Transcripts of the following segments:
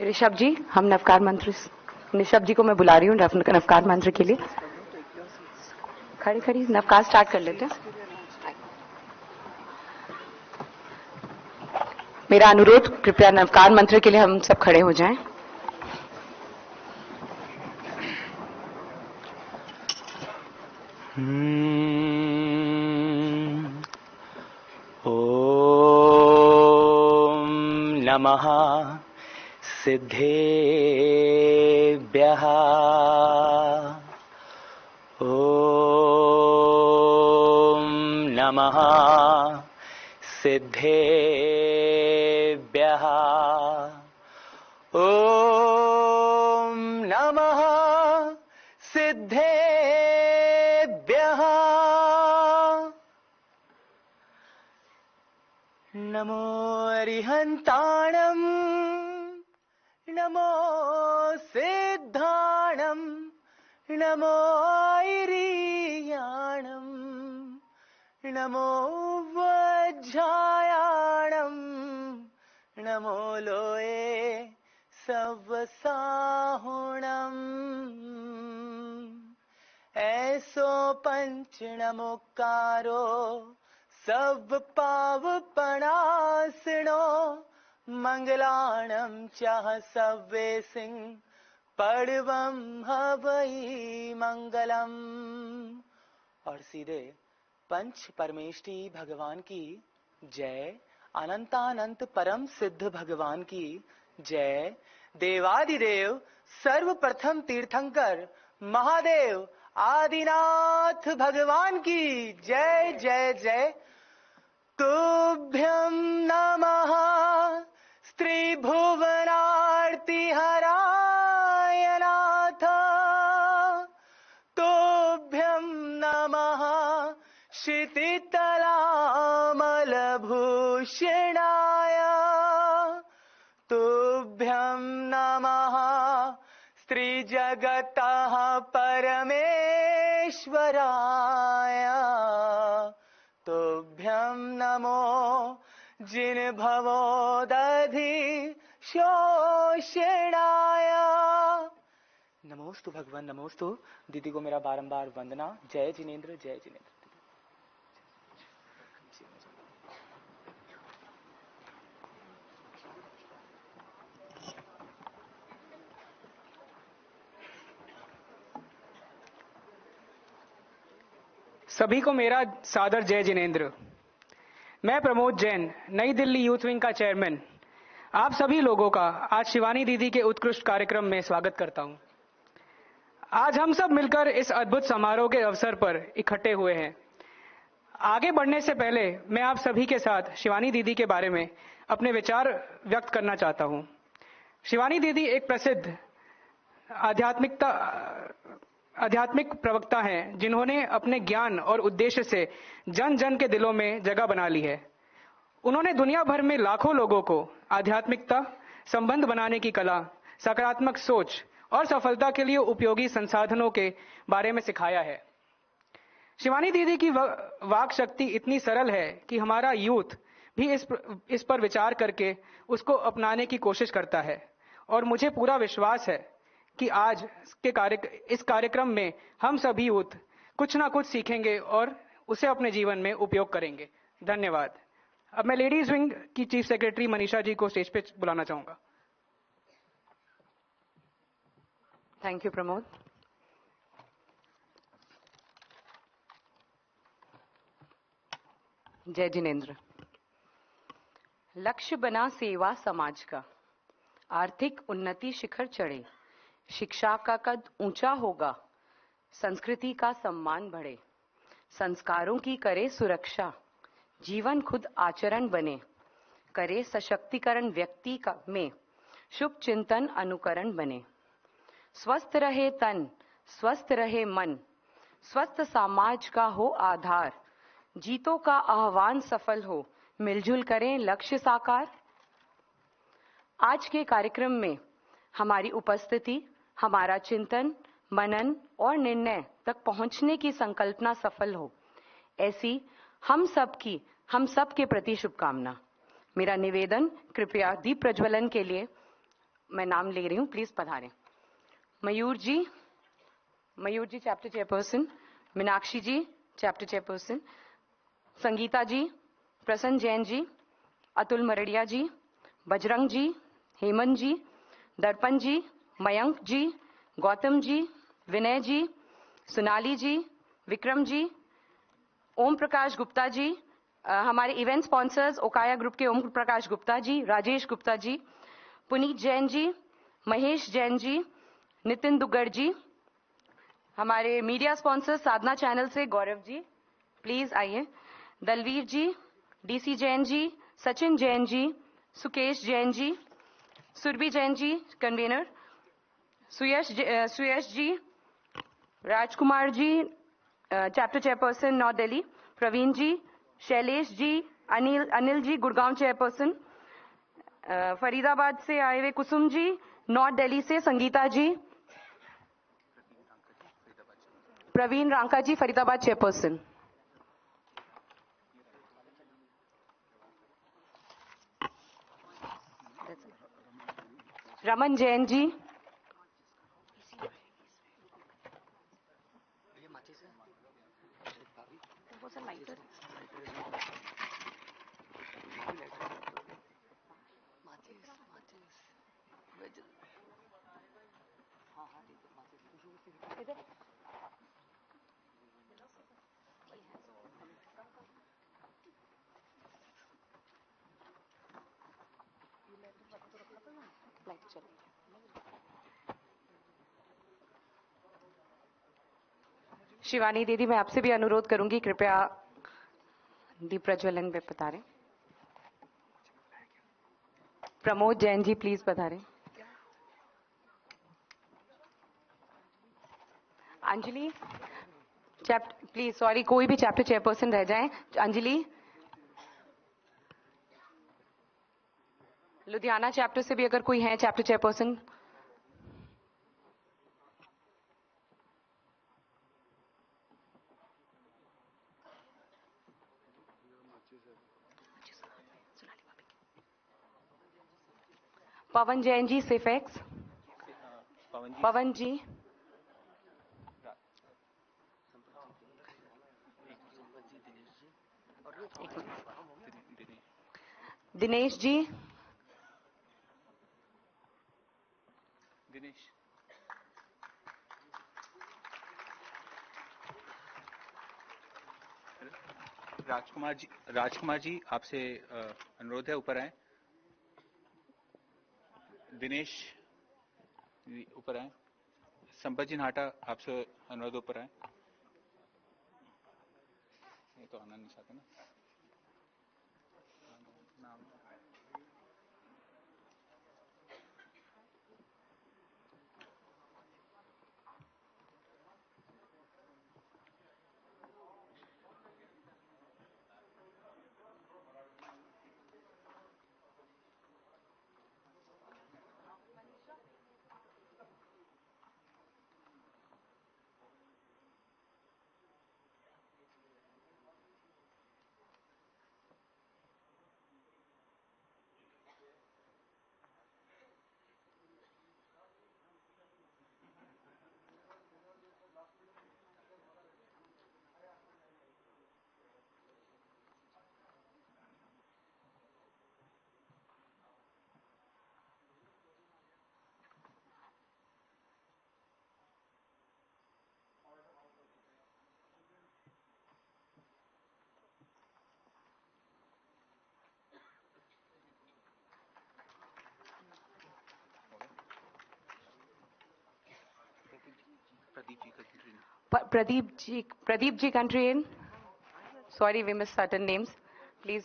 ऋषभ जी, हम नवकार मंत्र, ऋषभ जी को मैं बुला रही हूँ नवकार मंत्र के लिए। खड़ी खड़ी नवकार स्टार्ट कर लेते हैं। मेरा अनुरोध, कृपया नवकार मंत्र के लिए हम सब खड़े हो जाएं। ओम नमः सिद्धेभ्यः। ओम नमः सिद्धेभ्यः। ओम नमः सिद्धेभ्यः। नमो अरिहन्ताणम्, नमो सिद्धाणम्, नमो ऐरियाणम्, नमो वज्रायाणम्, नमो लोये सवसाहुणम्। ऐसो पंच नमोकारो सब पावपणासिनो, मंगलाणं चाह सव्वे सिंह पड़वम हवई मंगलम। और सीधे पंच परमेष्टि भगवान की जय, अनंतानंत परम सिद्ध भगवान की जय, देवादिदेव सर्वप्रथम तीर्थंकर महादेव आदिनाथ भगवान की जय जय जय। तुभ्यं नमः स्त्रीभुवनार्ति हराय नाथ, तुभ्यं नमः क्षितितलामलभूषणाय, तुभ्यं नमः स्त्रीजगतः परमेश्वराय, तुभ्यं नमो जिन्भवोदधि शोषणाय। नमोस्तु भगवान, नमोस्तु। दीदी को मेरा बारंबार वंदना। जय जिनेंद्र, जय जिनेंद्र। सभी को मेरा सादर जय जिनेंद्र। मैं प्रमोद जैन, नई दिल्ली यूथ विंग का चेयरमैन, आप सभी लोगों का आज शिवानी दीदी के उत्कृष्ट कार्यक्रम में स्वागत करता हूं। आज हम सब मिलकर इस अद्भुत समारोह के अवसर पर इकट्ठे हुए हैं। आगे बढ़ने से पहले मैं आप सभी के साथ शिवानी दीदी के बारे में अपने विचार व्यक्त करना चाहता हूं। शिवानी दीदी एक प्रसिद्ध आध्यात्मिक प्रवक्ता हैं, जिन्होंने अपने ज्ञान और उद्देश्य से जन जन के दिलों में जगह बना ली है। उन्होंने दुनिया भर में लाखों लोगों को आध्यात्मिकता, संबंध बनाने की कला, सकारात्मक सोच और सफलता के लिए उपयोगी संसाधनों के बारे में सिखाया है। शिवानी दीदी की वाक शक्ति इतनी सरल है कि हमारा यूथ भी इस पर विचार करके उसको अपनाने की कोशिश करता है। और मुझे पूरा विश्वास है कि आज इस कार्यक्रम में हम सभी यूथ कुछ ना कुछ सीखेंगे और उसे अपने जीवन में उपयोग करेंगे। धन्यवाद। अब मैं लेडीज विंग की चीफ सेक्रेटरी मनीषा जी को स्टेज पे बुलाना चाहूंगा। Thank you Pramod. जय जिनेंद्र। लक्ष्य बना सेवा समाज का, आर्थिक उन्नति शिखर चढ़े, शिक्षा का कद ऊंचा होगा, संस्कृति का सम्मान बढ़े, संस्कारों की करे सुरक्षा, जीवन खुद आचरण बने, करे सशक्तिकरण व्यक्ति का में, शुभ चिंतन अनुकरण बने, स्वस्थ रहे तन, स्वस्थ रहे मन, स्वस्थ समाज का हो आधार, जीतों का आह्वान सफल हो, मिलजुल करें लक्ष्य साकार। आज के कार्यक्रम में हमारी उपस्थिति, हमारा चिंतन, मनन और निर्णय तक पहुंचने की संकल्पना सफल हो, ऐसी हम सब के प्रति शुभकामना। मेरा निवेदन, कृपया दीप प्रज्वलन के लिए मैं नाम ले रही हूं, प्लीज पधारें। Mayur ji chapter chairperson, Meenakshi ji chapter chairperson, Sangeeta ji, Prasanna Jain जी, अतुल मरड़िया जी, बजरंग जी, हेमंत जी, दर्पण जी, मयंक जी, गौतम जी, विनय जी, सोनाली जी, विक्रम जी, ओम प्रकाश गुप्ता जी, हमारे इवेंट स्पॉन्सर्स ओकाया ग्रुप के ओम प्रकाश गुप्ता जी, राजेश गुप्ता जी, पुनीत जैन जी, महेश जैन जी, नितिन दुग्गड़ जी, हमारे मीडिया स्पॉन्सर्स साधना चैनल से गौरव जी, प्लीज आइए, Dalvir ji, DC Jain ji, Sachin Jain ji, Sukesh Jain ji, Surbhi Jain ji convener, Suyash ji, Rajkumar ji chapter chairperson north Delhi, Praveen ji, Shailesh ji, Anil ji Gurgaon chairperson, Faridabad से आए हुए कुसुम जी, नॉर्थ दिल्ली से संगीता जी, प्रवीण रांका जी फरीदाबाद चेयरपर्सन, रमन जैन जी, शिवानी दीदी, मैं आपसे भी अनुरोध करूंगी, कृपया दीप प्रज्वलन पे पधारें। प्रमोद जैन जी प्लीज पधारें। अंजलि चैप्टर प्लीज, सॉरी, कोई भी चैप्टर चेयरपर्सन रह जाएं। अंजलि लुधियाना चैप्टर से भी अगर कोई है चैप्टर चेयरपर्सन। पवन जैन जी सिफेक्स, पवन जी, दिनेश जी, राजकुमार जी आपसे अनुरोध है, ऊपर आए। दिनेश जी ऊपर आए। संपत जी नाटा आपसे अनुरोध, ऊपर आए। ये तो आना नहीं चाहते ना। नाम Pradeep ji country in, sorry we miss certain names, please,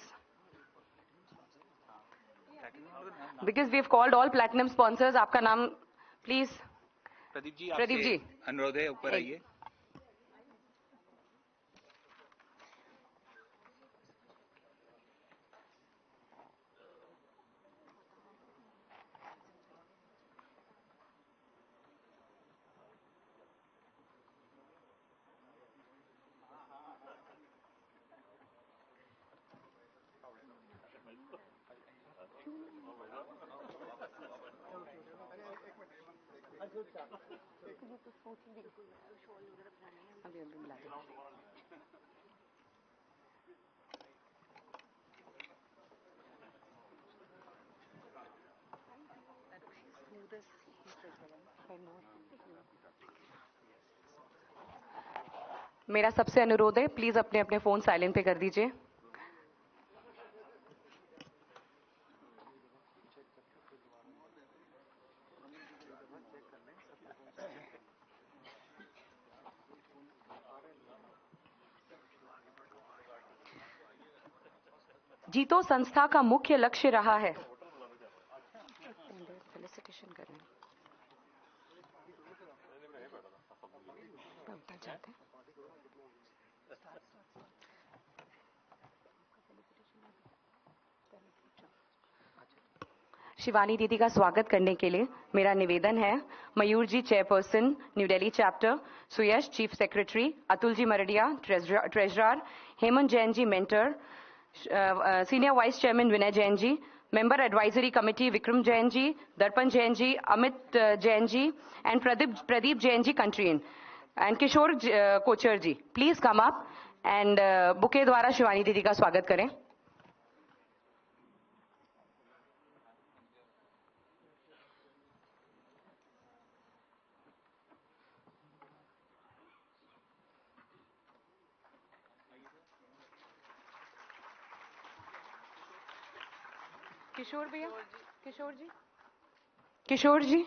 because we have called all platinum sponsors, आपका नाम प्लीज। प्रदीप जी अनुरोध है, ऊपर आइए। अभी अभी बुला दो। मेरा सबसे अनुरोध है, प्लीज अपने अपने फोन साइलेंट पे कर दीजिए। जीतो संस्था का मुख्य लक्ष्य रहा है फेलिसिटेशन करें। शिवानी दीदी का स्वागत करने के लिए मेरा निवेदन है, Mayur ji chairperson new Delhi chapter, Suyash chief secretary, Atul ji Mardia treasurer, Hemant Jain ji mentor, senior vice chairman Vinay Jain ji, member advisory committee Vikram Jain ji, Darpan Jain ji, Amit Jain ji and Pradeep Jain ji country in and Kishore Kochar ji, please come up and bouquet द्वारा शिवानी दीदी का स्वागत करें। किशोर भैया, किशोर जी, किशोर जी,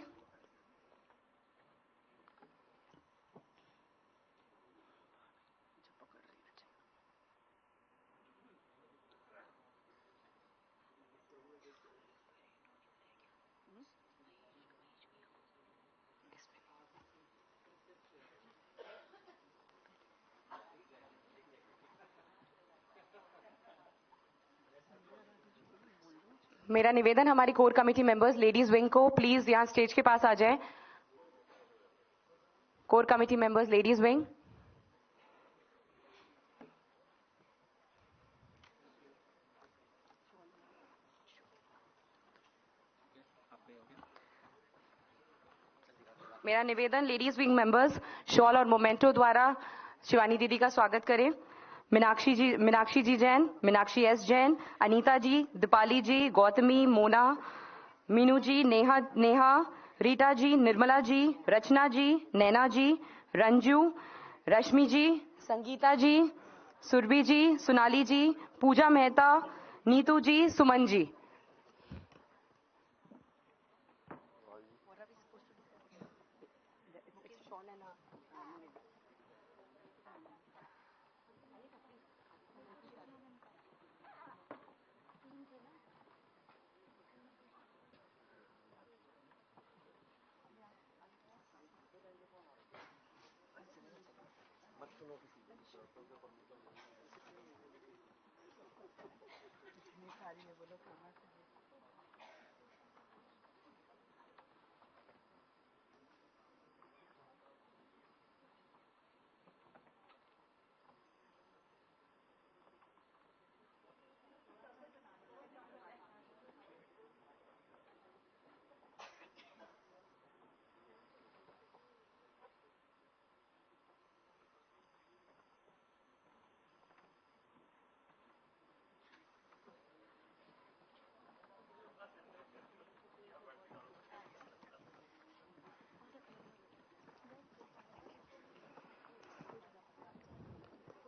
मेरा निवेदन हमारी core committee members ladies wing को प्लीज यहां स्टेज के पास आ जाएं। Core committee members ladies wing, मेरा निवेदन लेडीज विंग मेंबर्स शॉल और मोमेंटो द्वारा शिवानी दीदी का स्वागत करें। मीनाक्षी जी जैन, मीनाक्षी एस जैन, अनीता जी, दीपाली जी, गौतमी, मोना, मीनू जी, नेहा, रीटा जी, निर्मला जी, रचना जी, नैना जी, रंजू, रश्मि जी, संगीता जी, सुरभि जी, सोनाली जी, पूजा मेहता, नीतू जी, सुमन जी।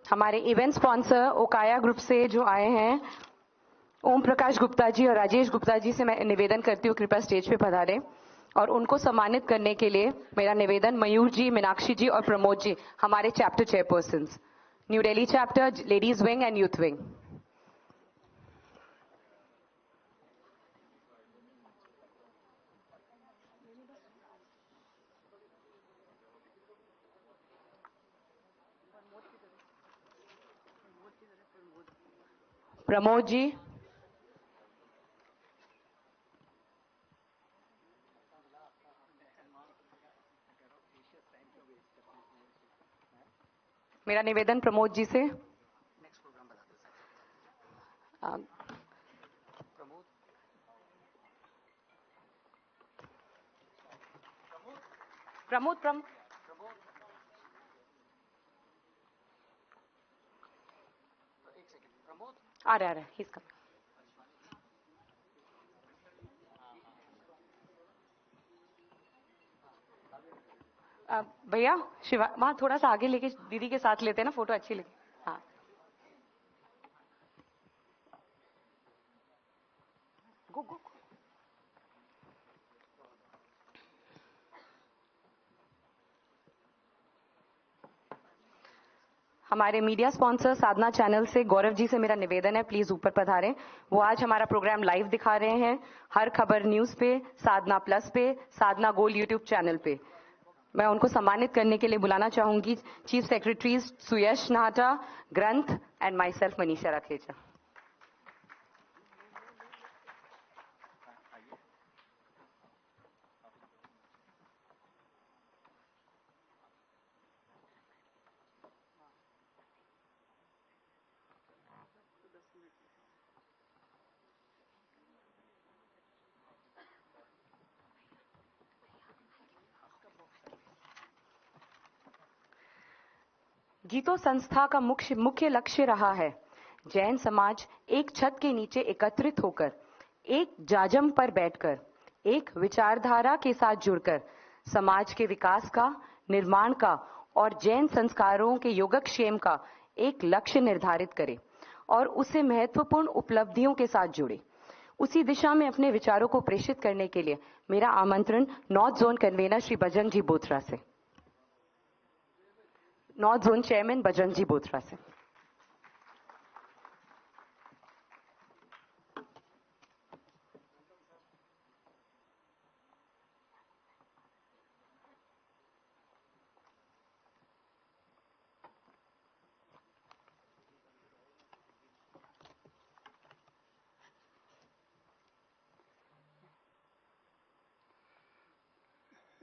हमारे इवेंट स्पॉन्सर ओकाया ग्रुप से जो आए हैं, ओम प्रकाश गुप्ता जी और राजेश गुप्ता जी से मैं निवेदन करती हूँ कृपया स्टेज पे पधारें और उनको सम्मानित करने के लिए मेरा निवेदन मयूर जी, मीनाक्षी जी और प्रमोद जी, हमारे chapter chairperson, new Delhi chapter, ladies wing and youth wing. Pramod ji, मेरा निवेदन प्रमोद जी से। प्रमोद आ रहा है, he's coming. भैया शिवा वहां थोड़ा सा आगे लेके दीदी के साथ लेते हैं ना, फोटो अच्छी लगे. हाँ, गो. हमारे मीडिया स्पॉन्सर साधना चैनल से गौरव जी से मेरा निवेदन है, प्लीज ऊपर पधारें. वो आज हमारा प्रोग्राम लाइव दिखा रहे हैं हर खबर न्यूज पे, साधना प्लस पे, साधना गोल्ड यूट्यूब चैनल पे. मैं उनको सम्मानित करने के लिए बुलाना चाहूंगी चीफ सेक्रेटरीज सुयश नाहटा, ग्रंथ and my self Manisha Rakheja. गीतो संस्था का मुख्य लक्ष्य रहा है जैन समाज एक छत के नीचे एकत्रित होकर, एक जाजम पर बैठकर, एक विचारधारा के साथ जुड़कर समाज के विकास का, निर्माण का और जैन संस्कारों के योगक्षेम का एक लक्ष्य निर्धारित करे और उसे महत्वपूर्ण उपलब्धियों के साथ जुड़े. उसी दिशा में अपने विचारों को प्रेषित करने के लिए मेरा आमंत्रण north zone convener Shri Bajrang ji Bothra से, north zone chairman Bajrang ji Bothra से.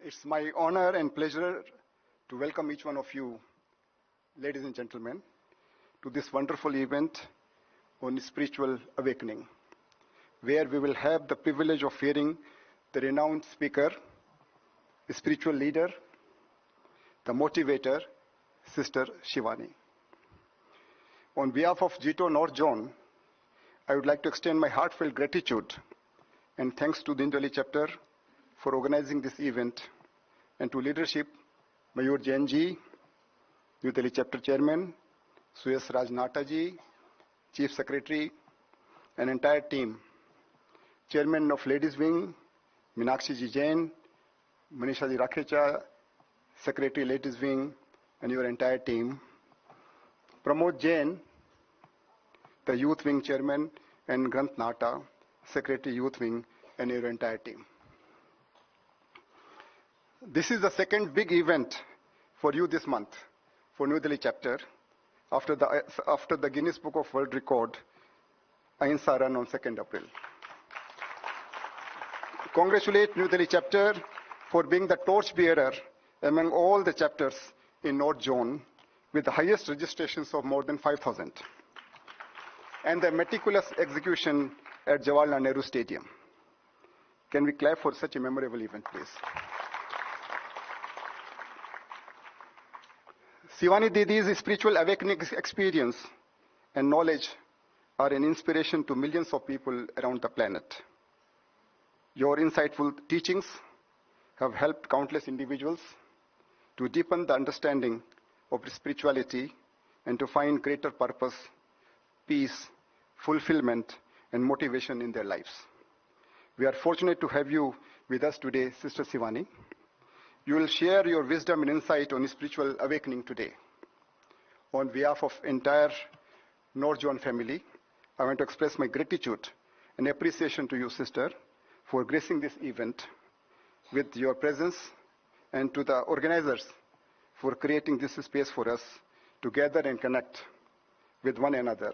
It's my honor and pleasure to welcome each one of you, ladies and gentlemen, to this wonderful event on spiritual awakening, where we will have the privilege of hearing the renowned speaker, spiritual leader, the motivator, Sister Shivani. On behalf of Jito North Zone, I would like to extend my heartfelt gratitude and thanks to the New Delhi chapter for organizing this event, and to leadership, Mayur Jain ji, New Delhi chapter chairman, Suyash Raj Nahta ji, chief secretary, and entire team, chairman of ladies wing, Meenakshi ji Jain, Manisha ji Rakhecha, secretary ladies wing, and your entire team, Pramod Jain, the youth wing chairman, and Granth Nahta, secretary youth wing, and your entire team. This is the second big event for you this month, for New Delhi chapter, after the Guinness Book of World Record, Ahimsa Run on 2nd April. Congratulate New Delhi chapter for being the torchbearer among all the chapters in North Zone with the highest registrations of more than 5,000 and the meticulous execution at Jawaharlal Nehru Stadium. Can we clap for such a memorable event, please? Shivani Didi's spiritual awakening experience and knowledge are an inspiration to millions of people around the planet. Your insightful teachings have helped countless individuals to deepen the understanding of spirituality and to find greater purpose, peace, fulfillment, and motivation in their lives. We are fortunate to have you with us today, Sister Shivani. You will share your wisdom and insight on spiritual awakening today. On behalf of entire North Zone family, I want to express my gratitude and appreciation to you, sister, for gracing this event with your presence, and to the organizers for creating this space for us to gather and connect with one another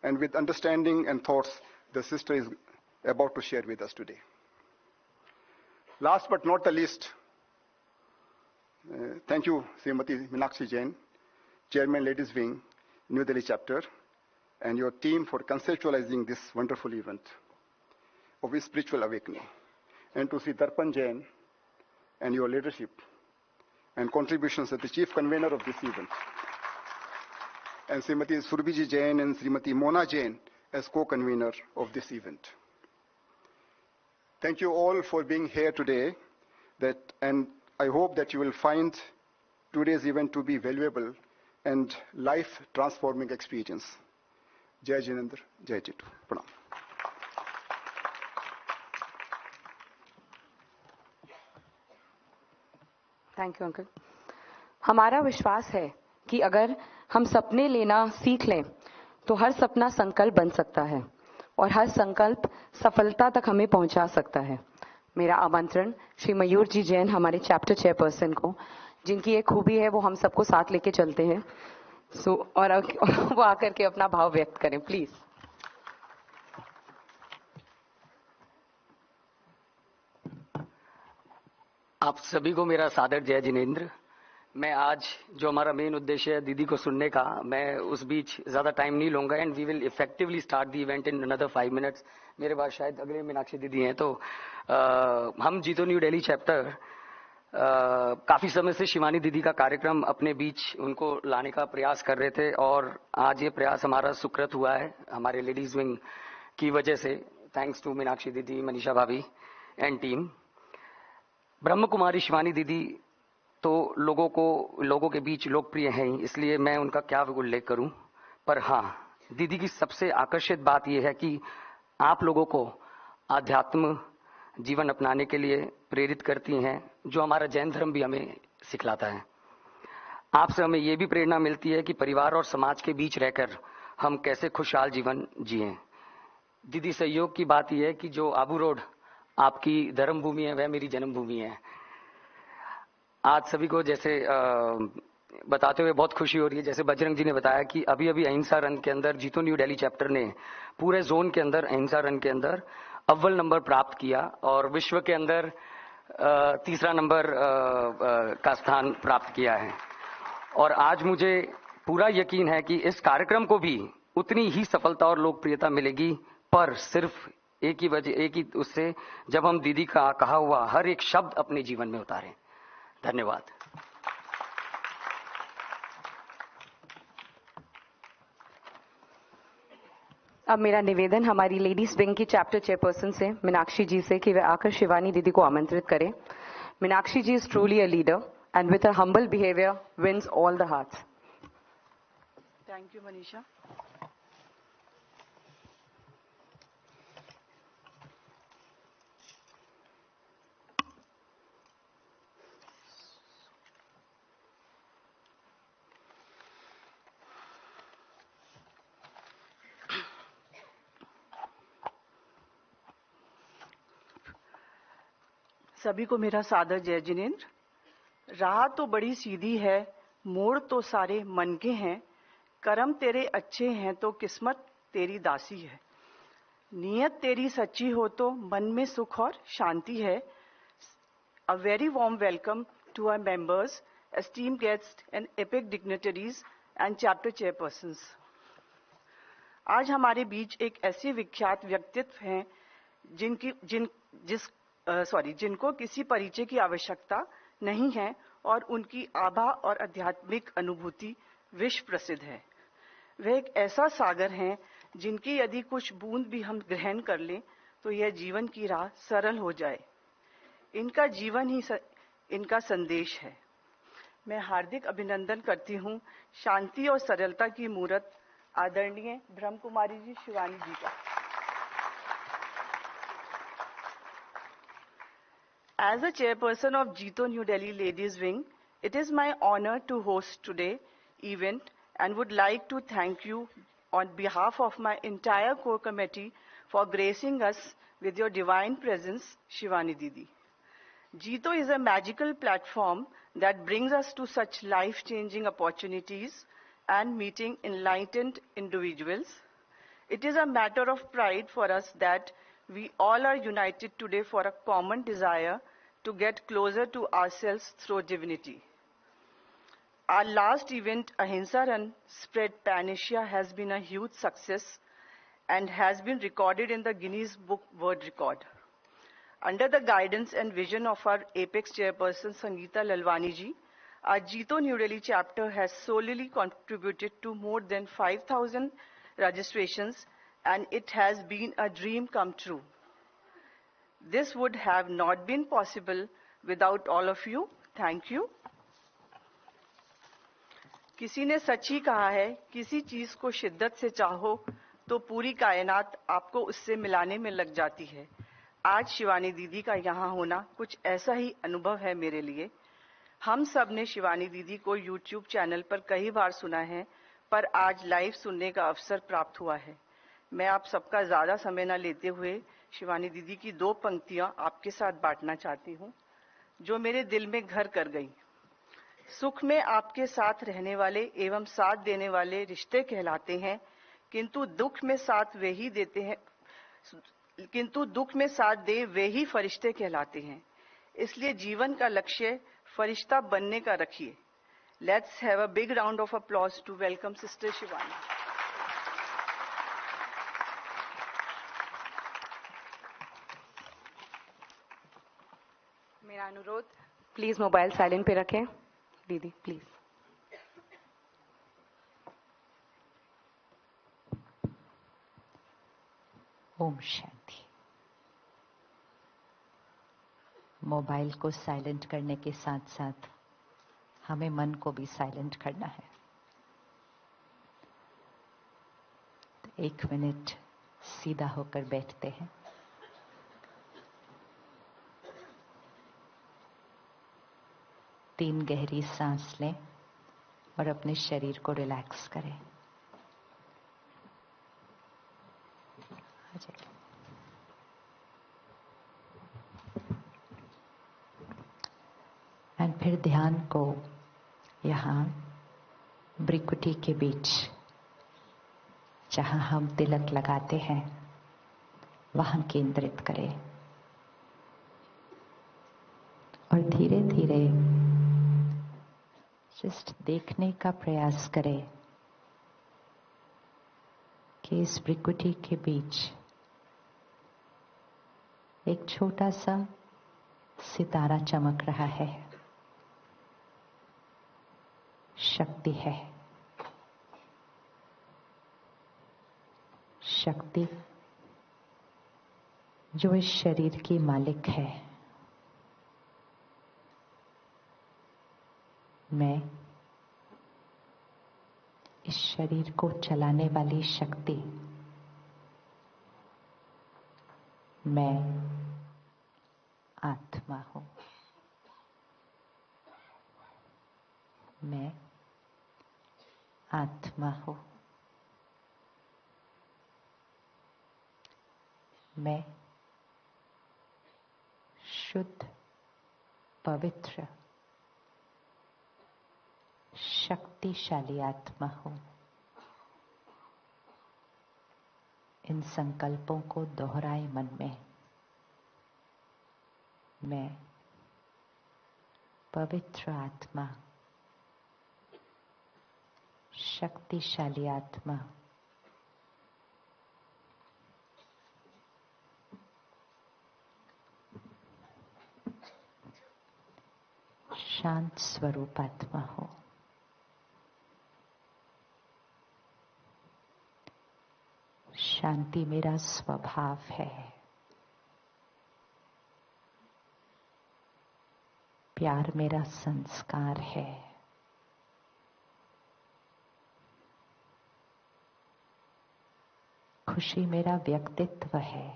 and with understanding and thoughts the sister is about to share with us today. Last but not the least, thank you, Srimati Meenakshi Jain, Chairman Ladies Wing, New Delhi Chapter, and your team for conceptualizing this wonderful event of spiritual awakening. And to Sri Darpan Jain and your leadership and contributions as the chief convener of this event, and Srimati Surbhi Jain and Srimati Mona Jain as co-convener of this event. Thank you all for being here today, and I hope that you will find today's event to be valuable and life-transforming experience. Jai Jinendra, Jai Jitu. Pranam. Thank you uncle. हमारा विश्वास है कि अगर हम सपने लेना सीख लें तो हर सपना संकल्प बन सकता है और हर संकल्प सफलता तक हमें पहुंचा सकता है। मेरा आमंत्रण श्री मयूर जी जैन, हमारे चैप्टर चेयरपर्सन को, जिनकी एक खूबी है वो हम सबको साथ लेके चलते हैं, और वो आकर के अपना भाव व्यक्त करें, प्लीज। आप सभी को मेरा सादर जय जिनेंद्र। मैं आज जो हमारा मेन उद्देश्य है दीदी को सुनने का, मैं उस बीच ज्यादा टाइम नहीं लूंगा and we will effectively start the event in another 5 minutes. मेरे बाद शायद अगले मीनाक्षी दीदी हैं, तो हम जीतो न्यू दिल्ली चैप्टर काफी समय से शिवानी दीदी का कार्यक्रम अपने बीच उनको लाने का प्रयास कर रहे थे, और आज ये प्रयास हमारा सुकृत हुआ है हमारे लेडीज विंग की वजह से, थैंक्स टू मीनाक्षी दीदी, मनीषा भाभी एंड टीम। ब्रह्म कुमारी शिवानी दीदी तो लोगों के बीच लोकप्रिय हैं ही, इसलिए मैं उनका क्या उल्लेख करूं, पर हाँ, दीदी की सबसे आकर्षित बात यह है कि आप लोगों को आध्यात्म जीवन अपनाने के लिए प्रेरित करती हैं, जो हमारा जैन धर्म भी हमें सिखलाता है। आपसे हमें यह भी प्रेरणा मिलती है कि परिवार और समाज के बीच रहकर हम कैसे खुशहाल जीवन जिएं। दीदी, सहयोग की बात यह है कि जो आबू रोड आपकी धर्म भूमि है, वह मेरी जन्मभूमि है। आज सभी को जैसे बताते हुए बहुत खुशी हो रही है, जैसे बजरंग जी ने बताया कि अभी अभी अहिंसा रन के अंदर जीतो न्यू दिल्ली चैप्टर ने पूरे जोन के अंदर अहिंसा रन के अंदर अव्वल नंबर प्राप्त किया और विश्व के अंदर तीसरा नंबर का स्थान प्राप्त किया है। और आज मुझे पूरा यकीन है कि इस कार्यक्रम को भी उतनी ही सफलता और लोकप्रियता मिलेगी, पर सिर्फ एक ही उससे, जब हम दीदी का कहा हुआ हर एक शब्द अपने जीवन में उतारें। धन्यवाद। अब मेरा निवेदन हमारी लेडीज विंग की चैप्टर चेयरपर्सन से, मीनाक्षी जी से, कि वे आकर शिवानी दीदी को आमंत्रित करें। Meenakshi ji is truly a leader and with her humble behaviour wins all the hearts. Thank you Manisha. सभी को मेरा सादर जय जिनेंद्र। राह तो बड़ी सीधी है, मोड़ तो सारे मन के हैं, कर्म तेरे अच्छे हैं तो किस्मत तेरी दासी है, नीयत तेरी सच्ची हो तो मन में सुख और शांति है। A very warm welcome to our members, esteemed guests and epic dignitaries and chapter chairpersons. आज हमारे बीच एक ऐसे विख्यात व्यक्तित्व हैं जिनको किसी परिचय की आवश्यकता नहीं है और उनकी आभा और आध्यात्मिक अनुभूति विश्व प्रसिद्ध है। वह एक ऐसा सागर है जिनकी यदि कुछ बूंद भी हम ग्रहण कर लें तो यह जीवन की राह सरल हो जाए। इनका जीवन ही इनका संदेश है। मैं हार्दिक अभिनंदन करती हूँ शांति और सरलता की मूर्त आदरणीय ब्रह्म कुमारी जी शिवानी जी का। As a chairperson of Jeeto New Delhi Ladies Wing, it is my honor to host today's event and would like to thank you on behalf of my entire core committee for gracing us with your divine presence, Shivani Didi. Jeeto is a magical platform that brings us to such life-changing opportunities and meeting enlightened individuals. It is a matter of pride for us that we all are united today for a common desire to get closer to ourselves through divinity. Our last event, Ahimsa Run, spread pan-Asia, has been a huge success and has been recorded in the Guinness Book World Record. Under the guidance and vision of our Apex Chairperson, Sangeeta Lalwani ji, Our Jito New Delhi chapter has solely contributed to more than 5,000 registrations, and it has been a dream come true. This would have not been possible without all of you. Thank you. किसी ने सच ही कहा है, किसी चीज को शिद्दत से चाहो तो पूरी कायनात आपको उससे मिलाने में लग जाती है। आज शिवानी दीदी का यहाँ होना कुछ ऐसा ही अनुभव है मेरे लिए। हम सब ने शिवानी दीदी को YouTube चैनल पर कई बार सुना है, पर आज लाइव सुनने का अवसर प्राप्त हुआ है। मैं आप सबका ज्यादा समय न लेते हुए शिवानी दीदी की 2 पंक्तियां आपके साथ बांटना चाहती हूँ, जो मेरे दिल में घर कर गई। सुख में आपके साथ रहने वाले एवं साथ देने वाले रिश्ते कहलाते हैं, किंतु दुख में साथ वे ही देते हैं, किंतु दुख में साथ दे वे ही फरिश्ते कहलाते हैं। इसलिए जीवन का लक्ष्य फरिश्ता बनने का रखिए। Let's have a big round of applause to welcome sister Shivani. मेरा अनुरोध, प्लीज मोबाइल साइलेंट पे रखें। दीदी प्लीज। ओम शांति। मोबाइल को साइलेंट करने के साथ साथ हमें मन को भी साइलेंट करना है। तो 1 मिनट सीधा होकर बैठते हैं। तीन गहरी सांस लें और अपने शरीर को रिलैक्स करें। एंड फिर ध्यान को यहाँ भ्रिकुटी के बीच जहाँ हम तिलक लगाते हैं वहाँ केंद्रित करें और धीरे धीरे जस्ट देखने का प्रयास करें कि इस भ्रिकुटी के बीच एक छोटा सा सितारा चमक रहा है। शक्ति है। शक्ति जो इस शरीर की मालिक है। मैं इस शरीर को चलाने वाली शक्ति, मैं आत्मा हूं। मैं आत्मा हूं। मैं शुद्ध, पवित्र, शक्तिशाली आत्मा हूं। इन संकल्पों को दोहराए मन में। मैं पवित्र आत्मा, शक्तिशाली आत्मा, शांत स्वरूप आत्मा हूं। शांति मेरा स्वभाव है। प्यार मेरा संस्कार है। खुशी मेरा व्यक्तित्व है।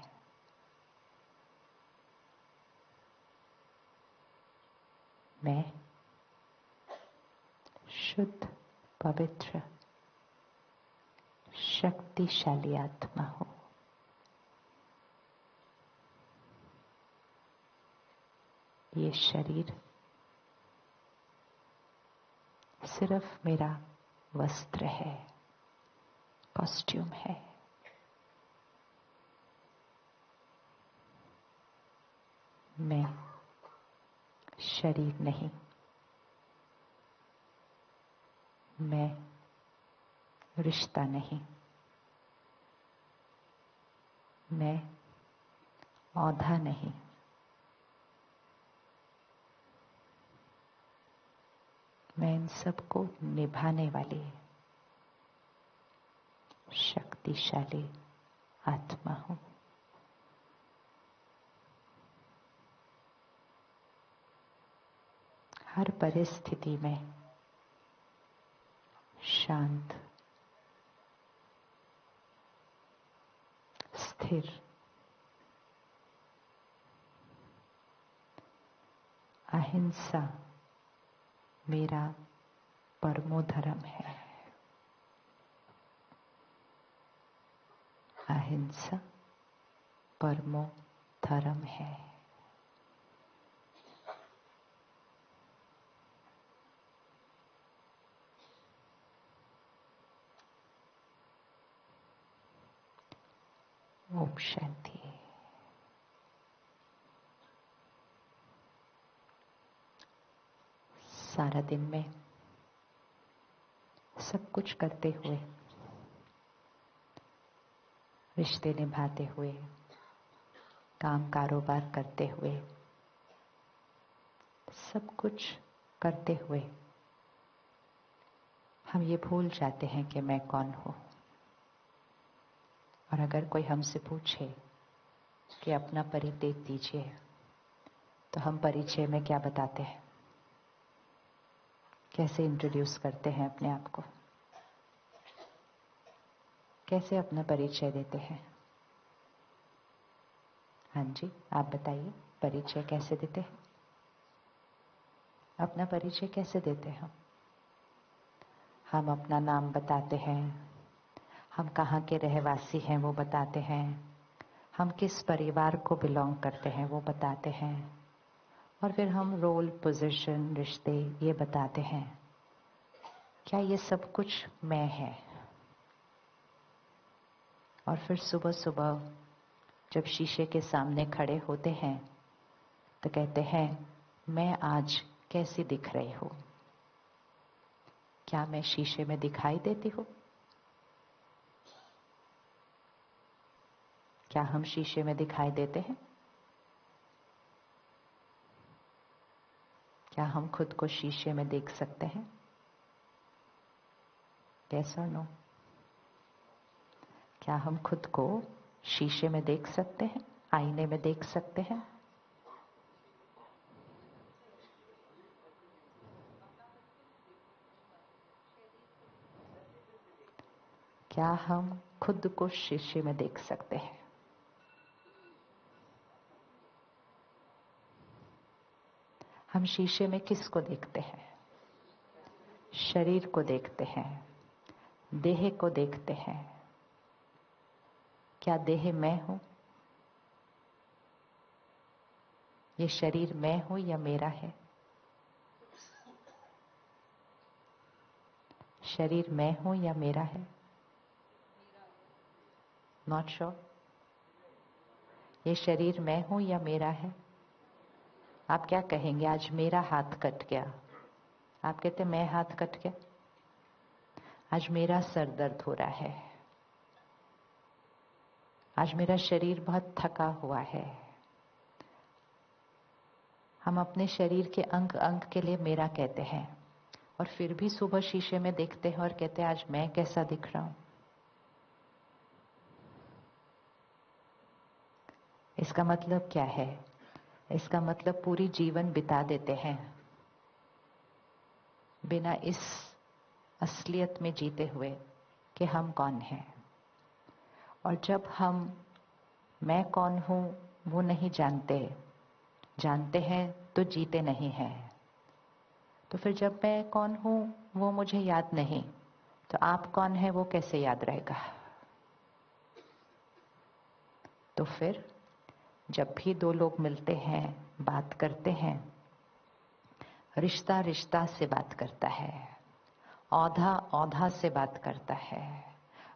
मैं शुद्ध, पवित्र, शक्तिशाली आत्मा हूं। ये शरीर सिर्फ मेरा वस्त्र है, कॉस्ट्यूम है। मैं शरीर नहीं। मैं रिश्ता नहीं। मैं औधा नहीं। मैं इन सबको निभाने वाली शक्तिशाली आत्मा हूं। हर परिस्थिति में शांत, स्थिर, अहिंसा मेरा परमो धर्म है। अहिंसा परमो धर्म है। ओम शांति। सारा दिन में सब कुछ करते हुए, रिश्ते निभाते हुए, काम कारोबार करते हुए, सब कुछ करते हुए हम ये भूल जाते हैं कि मैं कौन हूं। और अगर कोई हमसे पूछे कि अपना परिचय दीजिए, तो हम परिचय में क्या बताते हैं? कैसे इंट्रोड्यूस करते हैं अपने आप को? कैसे अपना परिचय देते हैं? हाँ जी, आप बताइए, परिचय कैसे देते हैं? अपना परिचय कैसे देते हैं? हम अपना नाम बताते हैं, हम कहाँ के रहवासी हैं वो बताते हैं, हम किस परिवार को बिलोंग करते हैं वो बताते हैं, और फिर हम रोल, पोजीशन, रिश्ते ये बताते हैं। क्या ये सब कुछ मैं है? और फिर सुबह सुबह जब शीशे के सामने खड़े होते हैं तो कहते हैं, मैं आज कैसी दिख रही हूं? क्या मैं शीशे में दिखाई देती हूं? क्या हम शीशे में दिखाई देते हैं? क्या हम खुद को शीशे में देख सकते हैं? Yes or no? क्या हम खुद को शीशे में देख सकते हैं? आईने में देख सकते हैं? क्या हम खुद को शीशे में देख सकते हैं? हम शीशे में किसको देखते हैं? शरीर को देखते हैं, देह को देखते हैं। क्या देह मैं हूं? ये शरीर मैं हूं या मेरा है? शरीर मैं हूं या मेरा है? Not sure. ये शरीर मैं हूं या मेरा है? आप क्या कहेंगे? आज मेरा हाथ कट गया, आप कहते मैं हाथ कट गया। आज मेरा सर दर्द हो रहा है, आज मेरा शरीर बहुत थका हुआ है। हम अपने शरीर के अंग अंग के लिए मेरा कहते हैं, और फिर भी सुबह शीशे में देखते हैं और कहते हैं आज मैं कैसा दिख रहा हूं। इसका मतलब क्या है? इसका मतलब पूरी जीवन बिता देते हैं बिना इस असलियत में जीते हुए कि हम कौन हैं। और जब हम मैं कौन हूं वो नहीं जानते हैं तो जीते नहीं हैं। तो फिर जब मैं कौन हूं वो मुझे याद नहीं, तो आप कौन है वो कैसे याद रहेगा? तो फिर जब भी दो लोग मिलते हैं, बात करते हैं, रिश्ता रिश्ता से बात करता है, औधा औधा से बात करता है,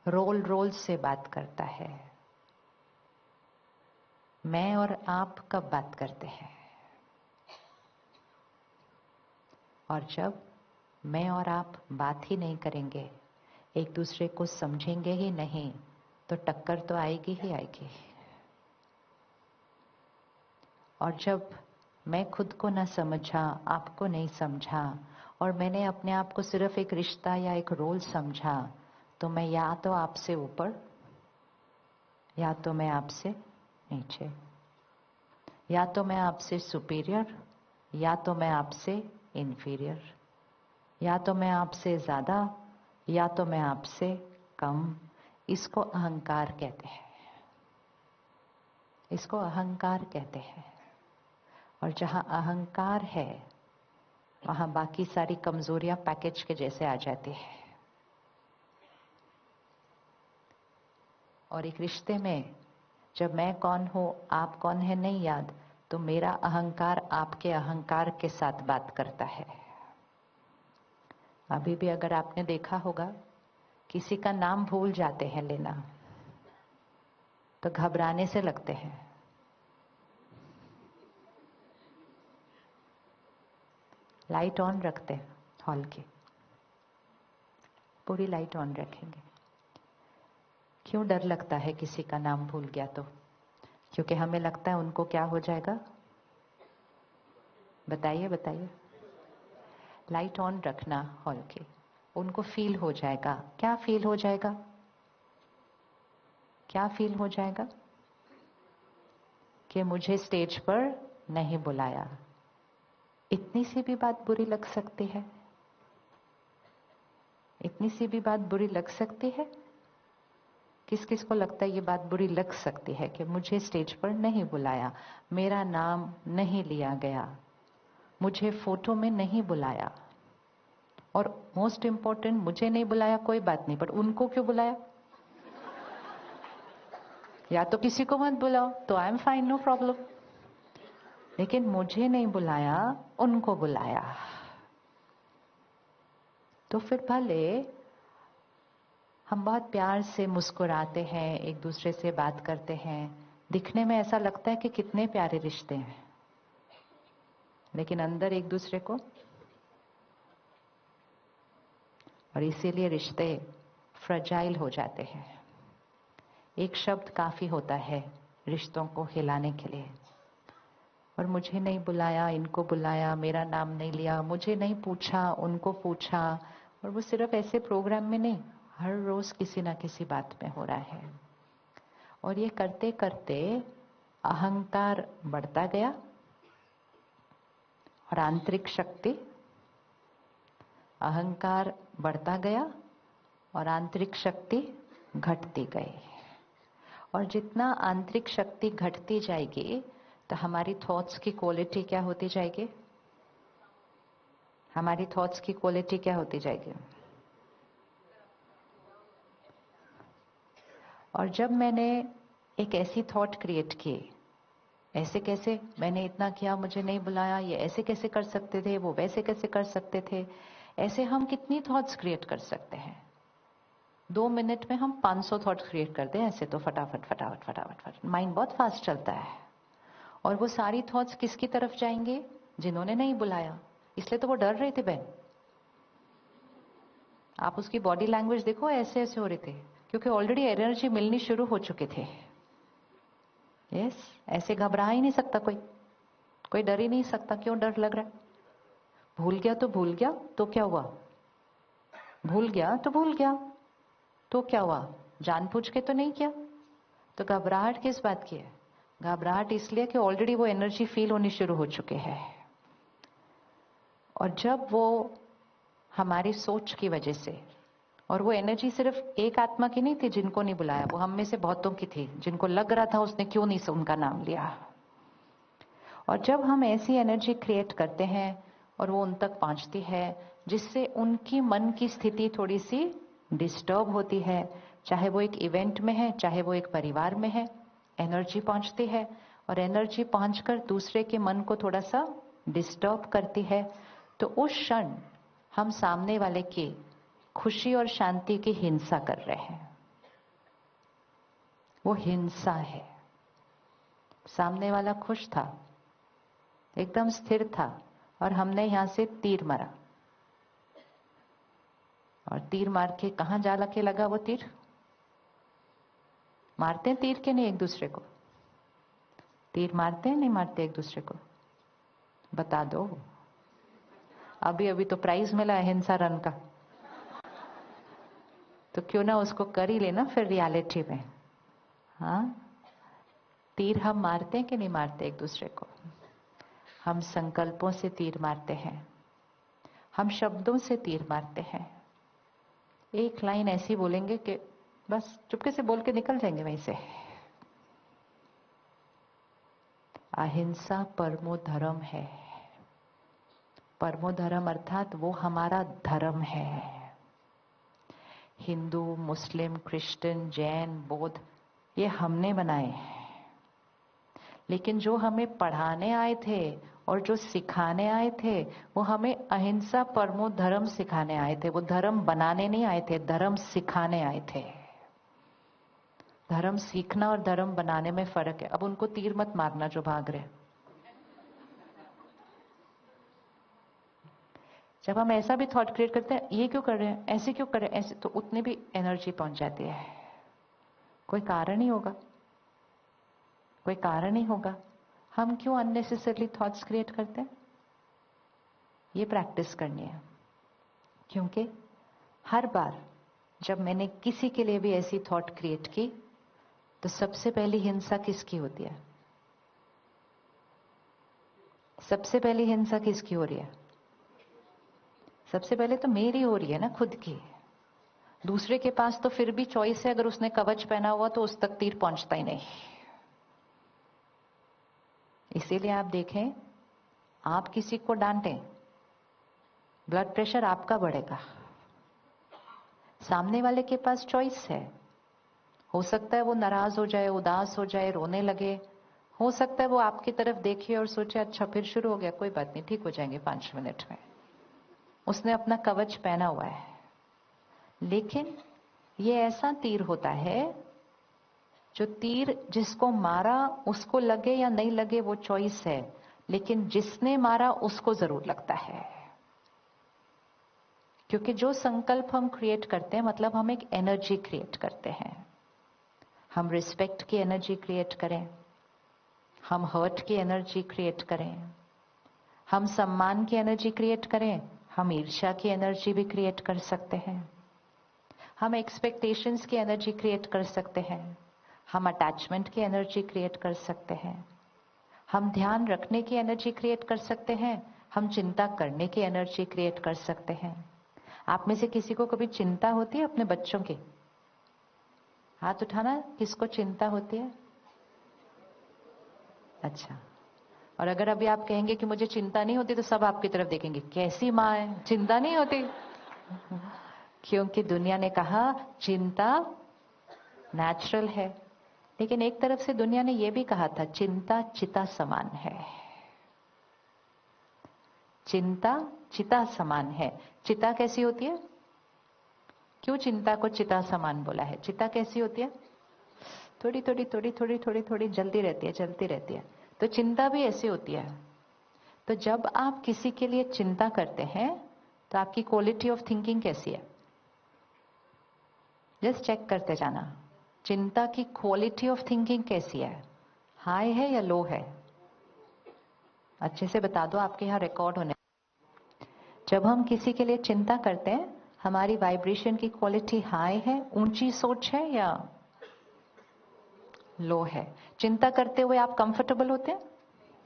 रोल रोल से बात करता है। मैं और आप कब बात करते हैं? और जब मैं और आप बात ही नहीं करेंगे, एक दूसरे को समझेंगे ही नहीं, तो टक्कर तो आएगी ही आएगी। और जब मैं खुद को न समझा, आपको नहीं समझा, और मैंने अपने आप को सिर्फ एक रिश्ता या एक रोल समझा, तो मैं या तो आपसे ऊपर या तो मैं आपसे नीचे, या तो मैं आपसे सुपीरियर या तो मैं आपसे इंफीरियर, या तो मैं आपसे ज्यादा या तो मैं आपसे कम। इसको अहंकार कहते हैं, इसको अहंकार कहते हैं। और जहां अहंकार है वहां बाकी सारी कमजोरियां पैकेज के जैसे आ जाती है। और एक रिश्ते में जब मैं कौन हूं आप कौन है नहीं याद, तो मेरा अहंकार आपके अहंकार के साथ बात करता है। अभी भी अगर आपने देखा होगा, किसी का नाम भूल जाते हैं लेना तो घबराने से लगते हैं। लाइट ऑन रखते हैं हॉल की, पूरी लाइट ऑन रखेंगे। क्यों डर लगता है किसी का नाम भूल गया तो? क्योंकि हमें लगता है उनको क्या हो जाएगा। बताइए बताइए। लाइट ऑन रखना हॉल की, उनको फील हो जाएगा। क्या फील हो जाएगा? क्या फील हो जाएगा? कि मुझे स्टेज पर नहीं बुलाया। इतनी सी भी बात बुरी लग सकती है, इतनी सी भी बात बुरी लग सकती है। किस किस को लगता है ये बात बुरी लग सकती है कि मुझे स्टेज पर नहीं बुलाया, मेरा नाम नहीं लिया गया, मुझे फोटो में नहीं बुलाया। और मोस्ट इंपॉर्टेंट, मुझे नहीं बुलाया कोई बात नहीं, पर उनको क्यों बुलाया? या तो किसी को मत बुलाओ तो I am fine, no problem, लेकिन मुझे नहीं बुलाया, उनको बुलाया। तो फिर भले हम बहुत प्यार से मुस्कुराते हैं, एक दूसरे से बात करते हैं, दिखने में ऐसा लगता है कि कितने प्यारे रिश्ते हैं, लेकिन अंदर एक दूसरे को। और इसीलिए रिश्ते फ्रजाइल हो जाते हैं। एक शब्द काफी होता है रिश्तों को हिलाने के लिए। और मुझे नहीं बुलाया, इनको बुलाया, मेरा नाम नहीं लिया, मुझे नहीं पूछा, उनको पूछा। और वो सिर्फ ऐसे प्रोग्राम में नहीं, हर रोज किसी ना किसी बात में हो रहा है। और ये करते करते अहंकार बढ़ता गया और आंतरिक शक्ति, अहंकार बढ़ता गया और आंतरिक शक्ति घटती गई। और जितना आंतरिक शक्ति घटती जाएगी तो हमारी थॉट्स की क्वालिटी क्या होती जाएगी? हमारी थॉट्स की क्वालिटी क्या होती जाएगी? और जब मैंने एक ऐसी थॉट क्रिएट की, ऐसे कैसे मैंने इतना किया, मुझे नहीं बुलाया, ये ऐसे कैसे कर सकते थे, वो वैसे कैसे कर सकते थे, ऐसे हम कितनी थॉट्स क्रिएट कर सकते हैं? 2 मिनट में हम 500 थॉट्स क्रिएट करते हैं ऐसे तो, फटाफट फटाफट फटाफट फटाफट। माइंड बहुत फास्ट चलता है। और वो सारी थॉट्स किसकी तरफ जाएंगे? जिन्होंने नहीं बुलाया। इसलिए तो वो डर रहे थे बहन। आप उसकी बॉडी लैंग्वेज देखो, ऐसे ऐसे हो रहे थे, क्योंकि ऑलरेडी एनर्जी मिलनी शुरू हो चुके थे। यस, ऐसे घबरा ही नहीं सकता कोई, कोई डर ही नहीं सकता। क्यों डर लग रहा है? भूल गया तो भूल गया, तो क्या हुआ? भूल गया तो भूल गया, तो क्या हुआ? जानबूझ के तो नहीं किया। तो घबराहट किस बात की है? घबराहट इसलिए कि ऑलरेडी वो एनर्जी फील होनी शुरू हो चुके हैं। और जब वो हमारी सोच की वजह से, और वो एनर्जी सिर्फ एक आत्मा की नहीं थी जिनको नहीं बुलाया, वो हम में से बहुतों की थी, जिनको लग रहा था उसने क्यों नहीं उनका नाम लिया। और जब हम ऐसी एनर्जी क्रिएट करते हैं और वो उन तक पहुंचती है, जिससे उनकी मन की स्थिति थोड़ी सी डिस्टर्ब होती है, चाहे वो एक इवेंट में है, चाहे वो एक परिवार में है, एनर्जी पहुंचती है। और एनर्जी पहुंचकर दूसरे के मन को थोड़ा सा डिस्टर्ब करती है, तो उस क्षण हम सामने वाले की खुशी और शांति की हिंसा कर रहे हैं। वो हिंसा है। सामने वाला खुश था, एकदम स्थिर था, और हमने यहां से तीर मारा। और तीर मार के कहां जा के लगा वो तीर? मारते हैं तीर के नहीं एक दूसरे को? तीर मारते हैं नहीं मारते एक दूसरे को? बता दो। अभी अभी तो प्राइज मिला अहिंसा रन का, तो क्यों ना उसको कर ही लेना फिर रियलिटी में। हाँ, तीर हम मारते हैं कि नहीं मारते एक दूसरे को? हम संकल्पों से तीर मारते हैं, हम शब्दों से तीर मारते हैं। एक लाइन ऐसी बोलेंगे कि बस चुपके से बोल के निकल जाएंगे वहीं से। अहिंसा परमो धर्म है। परमो धर्म अर्थात वो हमारा धर्म है। हिंदू, मुस्लिम, क्रिश्चियन, जैन, बौद्ध, ये हमने बनाए, लेकिन जो हमें पढ़ाने आए थे और जो सिखाने आए थे वो हमें अहिंसा परमो धर्म सिखाने आए थे। वो धर्म बनाने नहीं आए थे, धर्म सिखाने आए थे। धर्म सीखना और धर्म बनाने में फर्क है। अब उनको तीर मत मारना जो भाग रहे। जब हम ऐसा भी थॉट क्रिएट करते हैं, ये क्यों कर रहे हैं, ऐसे क्यों कर रहे हैं, ऐसे, तो उतनी भी एनर्जी पहुंच जाती है। कोई कारण ही होगा, कोई कारण ही होगा। हम क्यों अननेसेसरली थॉट्स क्रिएट करते हैं? ये प्रैक्टिस करनी है, क्योंकि हर बार जब मैंने किसी के लिए भी ऐसी थॉट क्रिएट की तो सबसे पहली हिंसा किसकी होती है? सबसे पहली हिंसा किसकी हो रही है? सबसे पहले तो मेरी हो रही है ना, खुद की। दूसरे के पास तो फिर भी चॉइस है, अगर उसने कवच पहना हुआ तो उस तक तीर पहुंचता ही नहीं। इसीलिए आप देखें, आप किसी को डांटें, ब्लड प्रेशर आपका बढ़ेगा। सामने वाले के पास चॉइस है, हो सकता है वो नाराज हो जाए, उदास हो जाए, रोने लगे। हो सकता है वो आपकी तरफ देखे और सोचे अच्छा फिर शुरू हो गया, कोई बात नहीं, ठीक हो जाएंगे 5 मिनट में। उसने अपना कवच पहना हुआ है। लेकिन ये ऐसा तीर होता है जो तीर जिसको मारा उसको लगे या नहीं लगे वो चॉइस है, लेकिन जिसने मारा उसको जरूर लगता है। क्योंकि जो संकल्प हम क्रिएट करते हैं मतलब हम एक एनर्जी क्रिएट करते हैं। हम रिस्पेक्ट की एनर्जी क्रिएट करें, हम हर्ट की एनर्जी क्रिएट करें, हम सम्मान की एनर्जी क्रिएट करें, हम ईर्ष्या की एनर्जी भी क्रिएट कर सकते हैं, हम एक्सपेक्टेशंस की एनर्जी क्रिएट कर सकते हैं, हम अटैचमेंट की एनर्जी क्रिएट कर सकते हैं, हम ध्यान रखने की एनर्जी क्रिएट कर सकते हैं, हम चिंता करने की एनर्जी क्रिएट कर सकते हैं। आप में से किसी को कभी चिंता होती है अपने बच्चों की? हाथ उठाना, किसको चिंता होती है? अच्छा, और अगर अभी आप कहेंगे कि मुझे चिंता नहीं होती तो सब आपकी तरफ देखेंगे, कैसी माँ है, चिंता नहीं होती। क्योंकि दुनिया ने कहा चिंता नेचुरल है, लेकिन एक तरफ से दुनिया ने यह भी कहा था चिंता चिता समान है। चिंता चिता समान है। चिता कैसी होती है? क्यों चिंता को चिता समान बोला है? चिता कैसी होती है? थोड़ी थोड़ी थोड़ी थोड़ी थोड़ी थोड़ी जलती रहती है, चलती रहती है। तो चिंता भी ऐसी होती है। तो जब आप किसी के लिए चिंता करते हैं तो आपकी क्वालिटी ऑफ थिंकिंग कैसी है? जस्ट चेक करते जाना, चिंता की क्वालिटी ऑफ थिंकिंग कैसी है? हाई है या लो है? अच्छे से बता दो, आपके यहाँ रिकॉर्ड होने। जब हम किसी के लिए चिंता करते हैं हमारी वाइब्रेशन की क्वालिटी हाई है, ऊंची सोच है या लो है? चिंता करते हुए आप कंफर्टेबल होते हैं?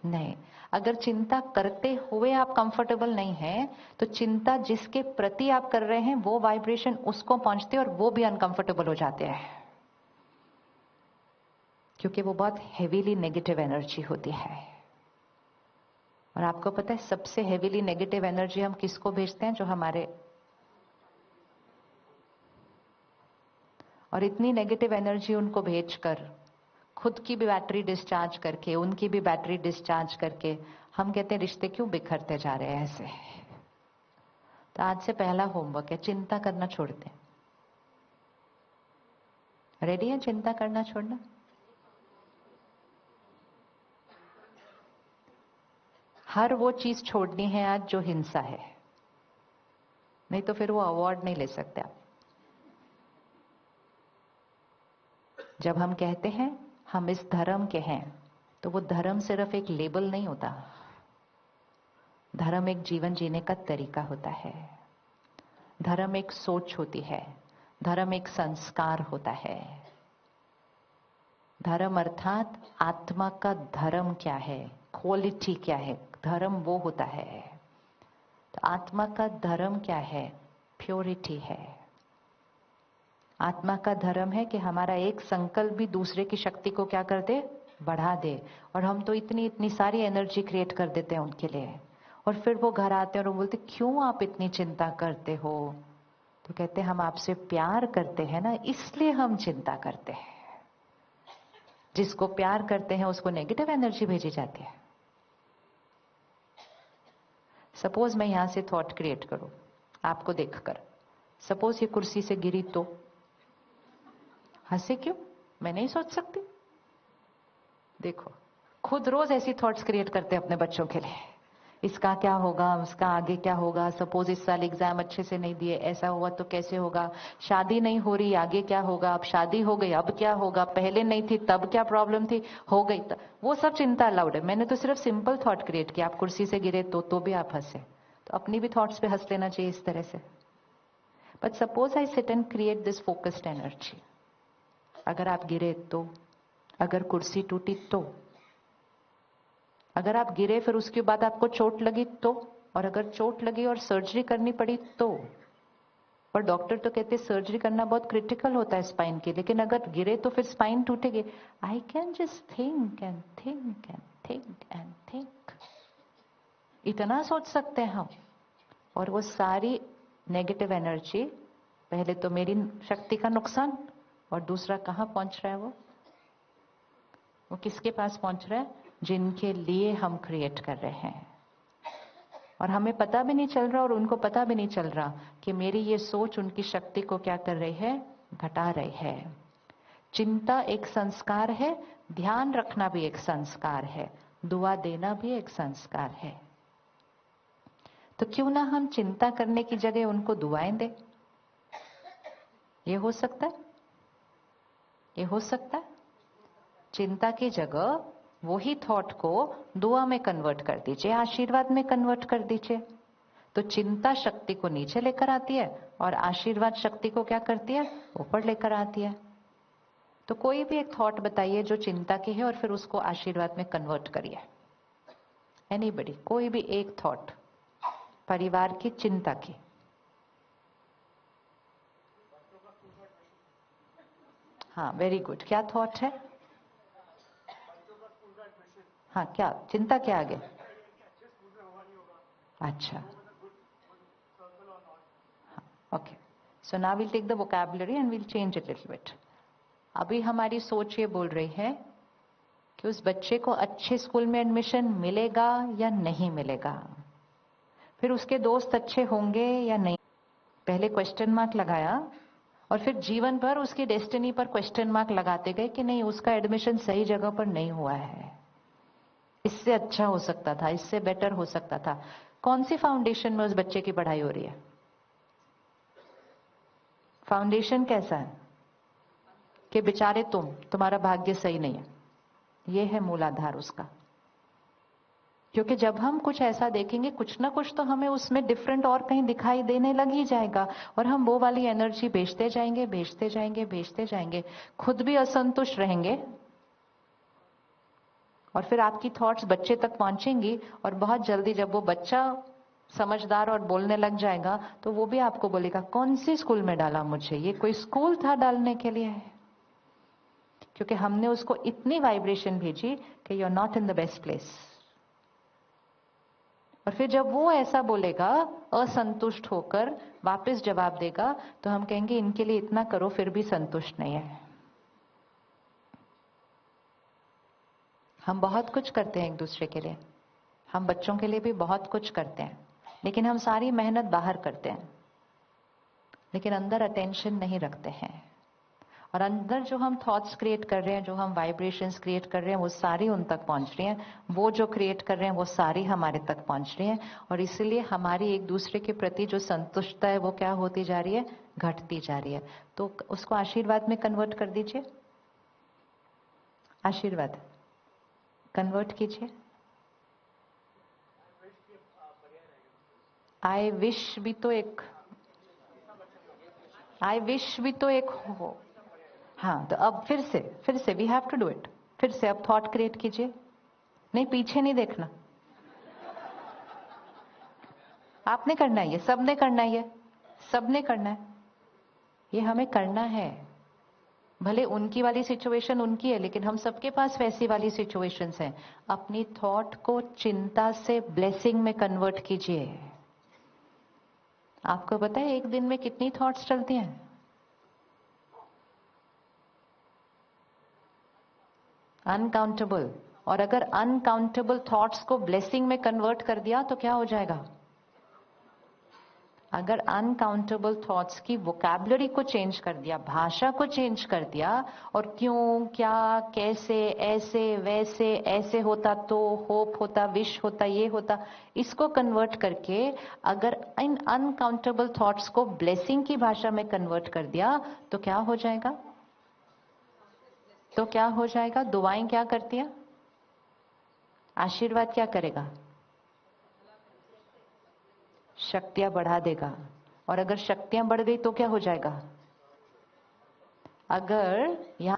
नहीं। अगर चिंता करते हुए आप कंफर्टेबल नहीं हैं तो चिंता जिसके प्रति आप कर रहे हैं वो वाइब्रेशन उसको पहुंचती है और वो भी अनकंफर्टेबल हो जाते हैं, क्योंकि वो बहुत हेवीली नेगेटिव एनर्जी होती है। और आपको पता है सबसे हेवीली नेगेटिव एनर्जी हम किसको भेजते हैं? जो हमारे, और इतनी नेगेटिव एनर्जी उनको भेजकर खुद की भी बैटरी डिस्चार्ज करके उनकी भी बैटरी डिस्चार्ज करके हम कहते हैं रिश्ते क्यों बिखरते जा रहे हैं ऐसे। तो आज से पहला होमवर्क है, चिंता करना छोड़ दें। रेडी है चिंता करना छोड़ना? हर वो चीज छोड़नी है आज जो हिंसा है, नहीं तो फिर वो अवार्ड नहीं ले सकते आप। जब हम कहते हैं हम इस धर्म के हैं तो वो धर्म सिर्फ एक लेबल नहीं होता, धर्म एक जीवन जीने का तरीका होता है, धर्म एक सोच होती है, धर्म एक संस्कार होता है। धर्म अर्थात आत्मा का धर्म क्या है, क्वालिटी क्या है, धर्म वो होता है। तो आत्मा का धर्म क्या है? प्योरिटी है। आत्मा का धर्म है कि हमारा एक संकल्प भी दूसरे की शक्ति को क्या कर दे? बढ़ा दे। और हम तो इतनी इतनी सारी एनर्जी क्रिएट कर देते हैं उनके लिए, और फिर वो घर आते हैं और वो बोलते क्यों आप इतनी चिंता करते हो? तो कहते हम आपसे प्यार करते हैं ना, इसलिए हम चिंता करते हैं। जिसको प्यार करते हैं उसको नेगेटिव एनर्जी भेजी जाती है। सपोज मैं यहां से थॉट क्रिएट करूं आपको देखकर, सपोज ये कुर्सी से गिरी तो हंसे क्यों? मैं नहीं सोच सकती? देखो, खुद रोज ऐसी थॉट्स क्रिएट करते हैं अपने बच्चों के लिए, इसका क्या होगा, उसका आगे क्या होगा, सपोज इस साल एग्जाम अच्छे से नहीं दिए, ऐसा हुआ तो कैसे होगा, शादी नहीं हो रही आगे क्या होगा, अब शादी हो गई अब क्या होगा, पहले नहीं थी तब क्या प्रॉब्लम थी, हो गई तब, वो सब चिंता अलाउड है। मैंने तो सिर्फ सिंपल थॉट क्रिएट किया, आप कुर्सी से गिरे तो भी आप हंसे, तो अपनी भी थॉट्स पे हंस लेना चाहिए इस तरह से। But suppose I sit and create this focused energy. अगर आप गिरे तो, अगर कुर्सी टूटी तो, अगर आप गिरे फिर उसके बाद आपको चोट लगी तो, और अगर चोट लगी और सर्जरी करनी पड़ी तो, और डॉक्टर तो कहते हैं सर्जरी करना बहुत क्रिटिकल होता है स्पाइन के, लेकिन अगर गिरे तो फिर स्पाइन टूटेगी। I can just think and think and think and think, इतना सोच सकते हैं हम, और वो सारी नेगेटिव एनर्जी, पहले तो मेरी शक्ति का नुकसान, और दूसरा कहाँ पहुंच रहा है वो किसके पास पहुंच रहा है? जिनके लिए हम क्रिएट कर रहे हैं, और हमें पता भी नहीं चल रहा और उनको पता भी नहीं चल रहा कि मेरी ये सोच उनकी शक्ति को क्या कर रही है? घटा रही है। चिंता एक संस्कार है, ध्यान रखना भी एक संस्कार है, दुआ देना भी एक संस्कार है। तो क्यों ना हम चिंता करने की जगह उनको दुआएं दें? ये हो सकता है? ये हो सकता है? चिंता की जगह वही थॉट को दुआ में कन्वर्ट कर दीजिए, आशीर्वाद में कन्वर्ट कर दीजिए। तो चिंता शक्ति को नीचे लेकर आती है और आशीर्वाद शक्ति को क्या करती है? ऊपर लेकर आती है। तो कोई भी एक थॉट बताइए जो चिंता की है और फिर उसको आशीर्वाद में कन्वर्ट करिए। एनीबडी, कोई भी एक थॉट परिवार की चिंता की। हाँ, वेरी गुड। क्या थॉट है? हाँ, क्या चिंता क्या आगे? अच्छा, okay. So now will take the vocabulary and will change it little bit. अभी हमारी सोच ये बोल रही है कि उस बच्चे को अच्छे स्कूल में एडमिशन मिलेगा या नहीं मिलेगा, फिर उसके दोस्त अच्छे होंगे या नहीं। पहले क्वेश्चन मार्क लगाया और फिर जीवन भर उसकी डेस्टिनी पर क्वेश्चन मार्क लगाते गए कि नहीं, उसका एडमिशन सही जगह पर नहीं हुआ है, इससे अच्छा हो सकता था, इससे बेटर हो सकता था। कौन सी फाउंडेशन में उस बच्चे की पढ़ाई हो रही है? फाउंडेशन कैसा है? कि बेचारे तुम्हारा भाग्य सही नहीं है, ये है मूलाधार उसका। क्योंकि जब हम कुछ ऐसा देखेंगे, कुछ ना कुछ तो हमें उसमें डिफरेंट और कहीं दिखाई देने लग ही जाएगा, और हम वो वाली एनर्जी भेजते जाएंगे, भेजते जाएंगे, भेजते जाएंगे, खुद भी असंतुष्ट रहेंगे, और फिर आपकी थॉट्स बच्चे तक पहुंचेंगी, और बहुत जल्दी जब वो बच्चा समझदार और बोलने लग जाएगा तो वो भी आपको बोलेगा कौन सी स्कूल में डाला मुझे, ये कोई स्कूल था डालने के लिए? क्योंकि हमने उसको इतनी वाइब्रेशन भेजी कि you are not in the best place. और फिर जब वो ऐसा बोलेगा, असंतुष्ट होकर वापस जवाब देगा, तो हम कहेंगे इनके लिए इतना करो फिर भी संतुष्ट नहीं है। हम बहुत कुछ करते हैं एक दूसरे के लिए, हम बच्चों के लिए भी बहुत कुछ करते हैं, लेकिन हम सारी मेहनत बाहर करते हैं, लेकिन अंदर अटेंशन नहीं रखते हैं। और अंदर जो हम थॉट्स क्रिएट कर रहे हैं, जो हम वाइब्रेशंस क्रिएट कर रहे हैं, वो सारी उन तक पहुंच रही हैं, वो जो क्रिएट कर रहे हैं वो सारी हमारे तक पहुंच रही हैं, और इसलिए हमारी एक दूसरे के प्रति जो संतुष्टता है वो क्या होती जा रही है? घटती जा रही है। तो उसको आशीर्वाद में कन्वर्ट कर दीजिए, आशीर्वाद कन्वर्ट कीजिए। आई विश भी तो एक हो। हाँ, तो अब फिर से we have to do it. फिर से अब थॉट क्रिएट कीजिए। नहीं, पीछे नहीं देखना, आपने करना है, ये सबने करना है, ये सबने करना है, ये हमें करना है। भले उनकी वाली सिचुएशन उनकी है, लेकिन हम सबके पास वैसी वाली सिचुएशंस हैं। अपनी थॉट को चिंता से ब्लेसिंग में कन्वर्ट कीजिए। आपको पता है एक दिन में कितनी थॉट्स चलती हैं? अनकाउंटेबल। और अगर अनकाउंटेबल थॉट्स को ब्लेसिंग में कन्वर्ट कर दिया तो क्या हो जाएगा? अगर अनकाउंटेबल थॉट्स की वोकैबुलरी को चेंज कर दिया, भाषा को चेंज कर दिया, और क्यों, क्या, कैसे, ऐसे, वैसे, ऐसे होता तो, होप होता, विश होता, ये होता, इसको कन्वर्ट करके अगर इन अनकाउंटेबल थॉट्स को ब्लेसिंग की भाषा में कन्वर्ट कर दिया तो क्या हो जाएगा? तो क्या हो जाएगा? दुआएं क्या करती हैं? आशीर्वाद क्या करेगा? शक्तियां बढ़ा देगा। और अगर शक्तियां बढ़ गई तो क्या हो जाएगा? अगर यहां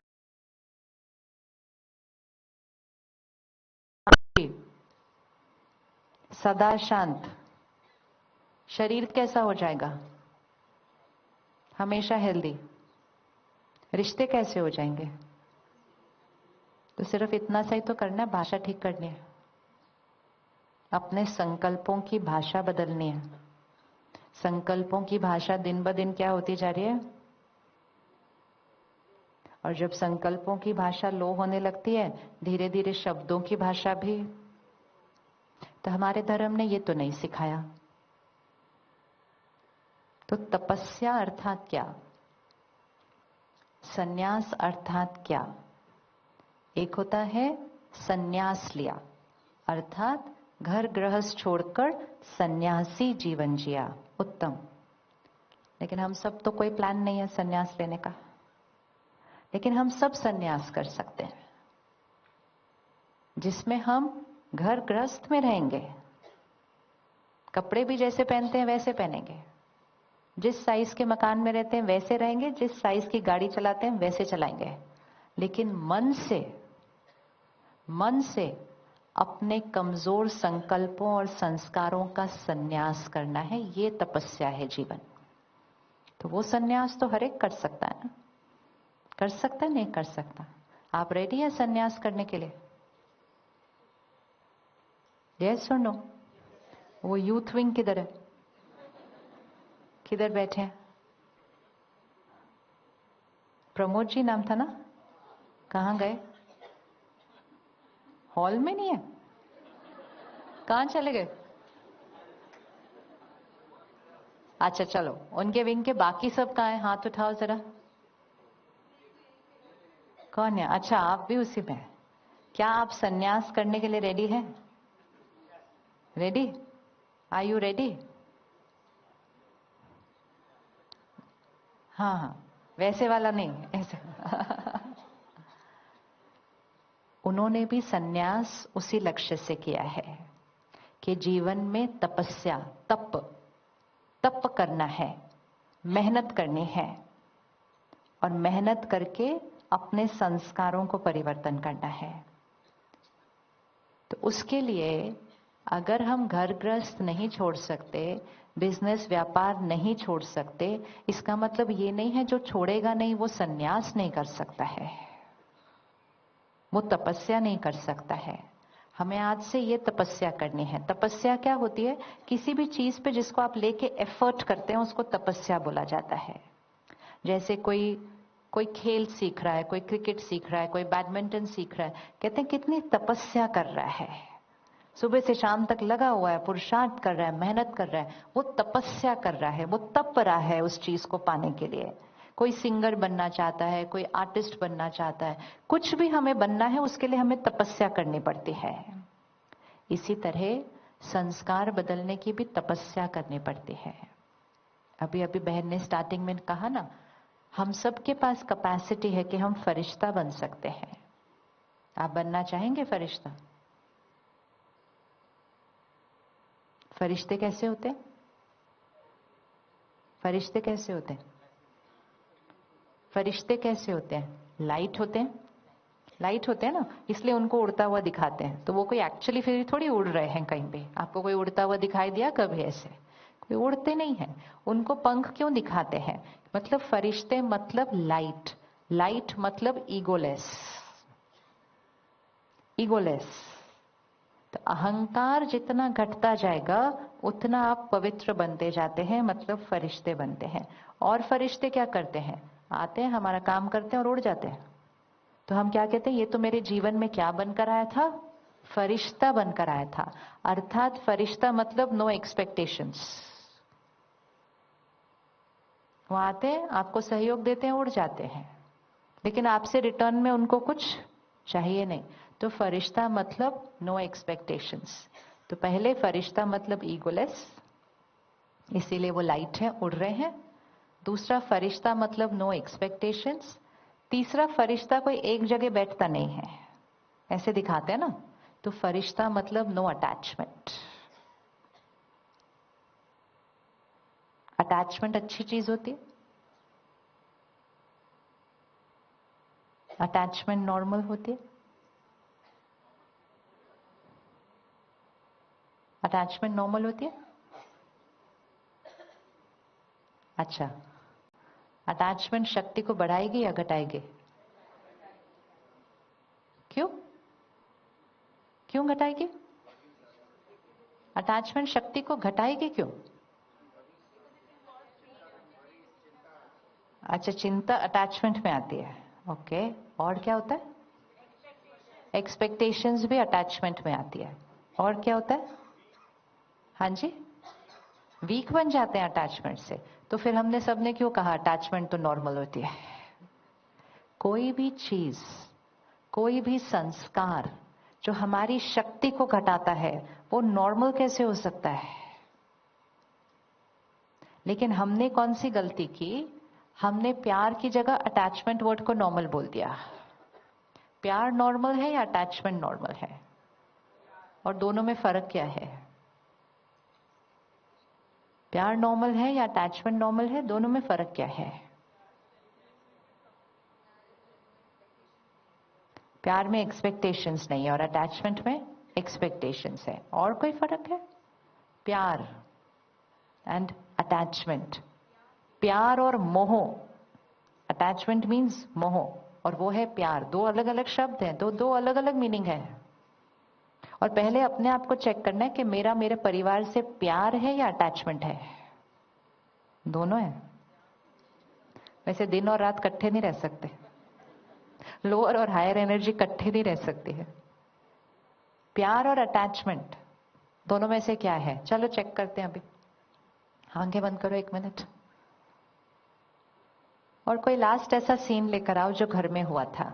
सदा शांत, शरीर कैसा हो जाएगा? हमेशा हेल्दी। रिश्ते कैसे हो जाएंगे? तो सिर्फ इतना सा ही तो करना है, भाषा ठीक करनी है, अपने संकल्पों की भाषा बदलनी है। संकल्पों की भाषा दिन ब दिन क्या होती जा रही है? और जब संकल्पों की भाषा लो होने लगती है, धीरे धीरे शब्दों की भाषा भी। तो हमारे धर्म ने ये तो नहीं सिखाया। तो तपस्या अर्थात क्या? संन्यास अर्थात क्या? एक होता है संन्यास लिया, अर्थात घर गृहस्थ छोड़कर सन्यासी जीवन जिया, उत्तम। लेकिन हम सब तो कोई प्लान नहीं है सन्यास लेने का। लेकिन हम सब सन्यास कर सकते हैं जिसमें हम घर गृहस्थ में रहेंगे, कपड़े भी जैसे पहनते हैं वैसे पहनेंगे, जिस साइज के मकान में रहते हैं वैसे रहेंगे, जिस साइज की गाड़ी चलाते हैं वैसे चलाएंगे। लेकिन मन से अपने कमजोर संकल्पों और संस्कारों का सन्यास करना है। ये तपस्या है जीवन। तो वो सन्यास तो हर एक कर सकता है ना? कर सकता है, नहीं कर सकता? आप रेडी है सन्यास करने के लिए? यस और नो? वो यूथ विंग किधर है? किधर बैठे हैं? प्रमोद जी नाम था ना? कहाँ गए? हॉल में नहीं है? कहाँ चले गए? अच्छा चलो, उनके विंग के बाकी सब कहाँ है? हाथ उठाओ जरा। कौन है? अच्छा, आप भी उसी में हैं। क्या आप सन्यास करने के लिए रेडी हैं? रेडी? Are you ready? हाँ हाँ, वैसे वाला नहीं, ऐसे। उन्होंने भी सन्यास उसी लक्ष्य से किया है कि जीवन में तपस्या, तप करना है, मेहनत करनी है, और मेहनत करके अपने संस्कारों को परिवर्तन करना है। तो उसके लिए अगर हम घर गृहस्थ नहीं छोड़ सकते, बिजनेस व्यापार नहीं छोड़ सकते, इसका मतलब ये नहीं है जो छोड़ेगा नहीं वो सन्यास नहीं कर सकता है, वो तपस्या नहीं कर सकता है। हमें आज से ये तपस्या करनी है। तपस्या क्या होती है? किसी भी चीज पे जिसको आप लेके एफर्ट करते हैं उसको तपस्या बोला जाता है। जैसे कोई खेल सीख रहा है, कोई क्रिकेट सीख रहा है, कोई बैडमिंटन सीख रहा है, कहते हैं कितनी तपस्या कर रहा है, सुबह से शाम तक लगा हुआ है, पुरुषार्थ कर रहा है, मेहनत कर रहा है, वो तपस्या कर रहा है, वो तप रहा है उस चीज को पाने के लिए। कोई सिंगर बनना चाहता है, कोई आर्टिस्ट बनना चाहता है, कुछ भी हमें बनना है उसके लिए हमें तपस्या करनी पड़ती है। इसी तरह संस्कार बदलने की भी तपस्या करनी पड़ती है। अभी अभी बहन ने स्टार्टिंग में कहा ना, हम सबके पास कैपेसिटी है कि हम फरिश्ता बन सकते हैं। आप बनना चाहेंगे फरिश्ता? फरिश्ते कैसे होते हैं? फरिश्ते कैसे होते हैं? फरिश्ते कैसे होते हैं? लाइट होते हैं, लाइट होते हैं ना, इसलिए उनको उड़ता हुआ दिखाते हैं। तो वो कोई एक्चुअली फिर थोड़ी उड़ रहे हैं कहीं पे। आपको कोई उड़ता हुआ दिखाई दिया कभी? ऐसे कोई उड़ते नहीं है। उनको पंख क्यों दिखाते हैं? मतलब फरिश्ते मतलब लाइट, लाइट मतलब ईगोलेस, ईगोलेस। तो अहंकार जितना घटता जाएगा उतना आप पवित्र बनते जाते हैं, मतलब फरिश्ते बनते हैं। और फरिश्ते क्या करते हैं? आते हैं, हमारा काम करते हैं और उड़ जाते हैं। तो हम क्या कहते हैं? ये तो मेरे जीवन में क्या बनकर आया था? फरिश्ता बनकर आया था। अर्थात फरिश्ता मतलब नो एक्सपेक्टेशंस। वो आते हैं, आपको सहयोग देते हैं, उड़ जाते हैं, लेकिन आपसे रिटर्न में उनको कुछ चाहिए नहीं। तो फरिश्ता मतलब नो एक्सपेक्टेशंस। तो पहले फरिश्ता मतलब ईगोलेस, इसीलिए वो लाइट है, उड़ रहे हैं। दूसरा फरिश्ता मतलब नो एक्सपेक्टेशंस। तीसरा फरिश्ता कोई एक जगह बैठता नहीं है, ऐसे दिखाते हैं ना। तो फरिश्ता मतलब नो अटैचमेंट। अटैचमेंट अच्छी चीज होती है? अटैचमेंट नॉर्मल होती है? अटैचमेंट नॉर्मल होती है? अच्छा, अटैचमेंट शक्ति को बढ़ाएगी या घटाएगी? क्यों? क्यों घटाएगी? अटैचमेंट शक्ति को घटाएगी क्यों? अच्छा, चिंता अटैचमेंट में आती है। ओके, और क्या होता है? एक्सपेक्टेशंस भी अटैचमेंट में आती है। और क्या होता है? हाँ जी, वीक बन जाते हैं अटैचमेंट से। तो फिर हमने सबने क्यों कहा अटैचमेंट तो नॉर्मल होती है? कोई भी चीज, कोई भी संस्कार जो हमारी शक्ति को घटाता है वो नॉर्मल कैसे हो सकता है? लेकिन हमने कौन सी गलती की? हमने प्यार की जगह अटैचमेंट वर्ड को नॉर्मल बोल दिया। प्यार नॉर्मल है या अटैचमेंट नॉर्मल है? और दोनों में फर्क क्या है? प्यार नॉर्मल है या अटैचमेंट नॉर्मल है? दोनों में फर्क क्या है? प्यार में एक्सपेक्टेशंस नहीं है और अटैचमेंट में एक्सपेक्टेशंस है। और कोई फर्क है? प्यार एंड अटैचमेंट, प्यार और मोह। अटैचमेंट मीन्स मोह और वो है प्यार। दो अलग अलग शब्द हैं, दो अलग अलग मीनिंग है। और पहले अपने आप को चेक करना है कि मेरा मेरे परिवार से प्यार है या अटैचमेंट है? दोनों है। वैसे दिन और रात इकट्ठे नहीं रह सकते, लोअर और हायर एनर्जी इकट्ठे नहीं रह सकती है। प्यार और अटैचमेंट दोनों में से क्या है? चलो चेक करते हैं अभी। आंखें बंद करो 1 मिनट और कोई लास्ट ऐसा सीन लेकर आओ जो घर में हुआ था,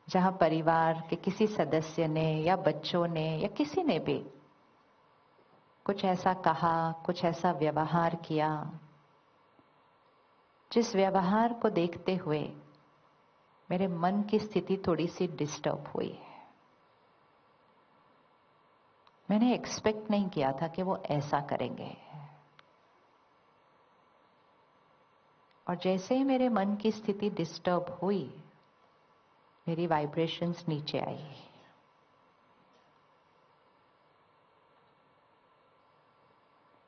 जहां परिवार के किसी सदस्य ने या बच्चों ने या किसी ने भी कुछ ऐसा कहा, कुछ ऐसा व्यवहार किया जिस व्यवहार को देखते हुए मेरे मन की स्थिति थोड़ी सी डिस्टर्ब हुई। मैंने एक्सपेक्ट नहीं किया था कि वो ऐसा करेंगे, और जैसे ही मेरे मन की स्थिति डिस्टर्ब हुई मेरी वाइब्रेशंस नीचे आई।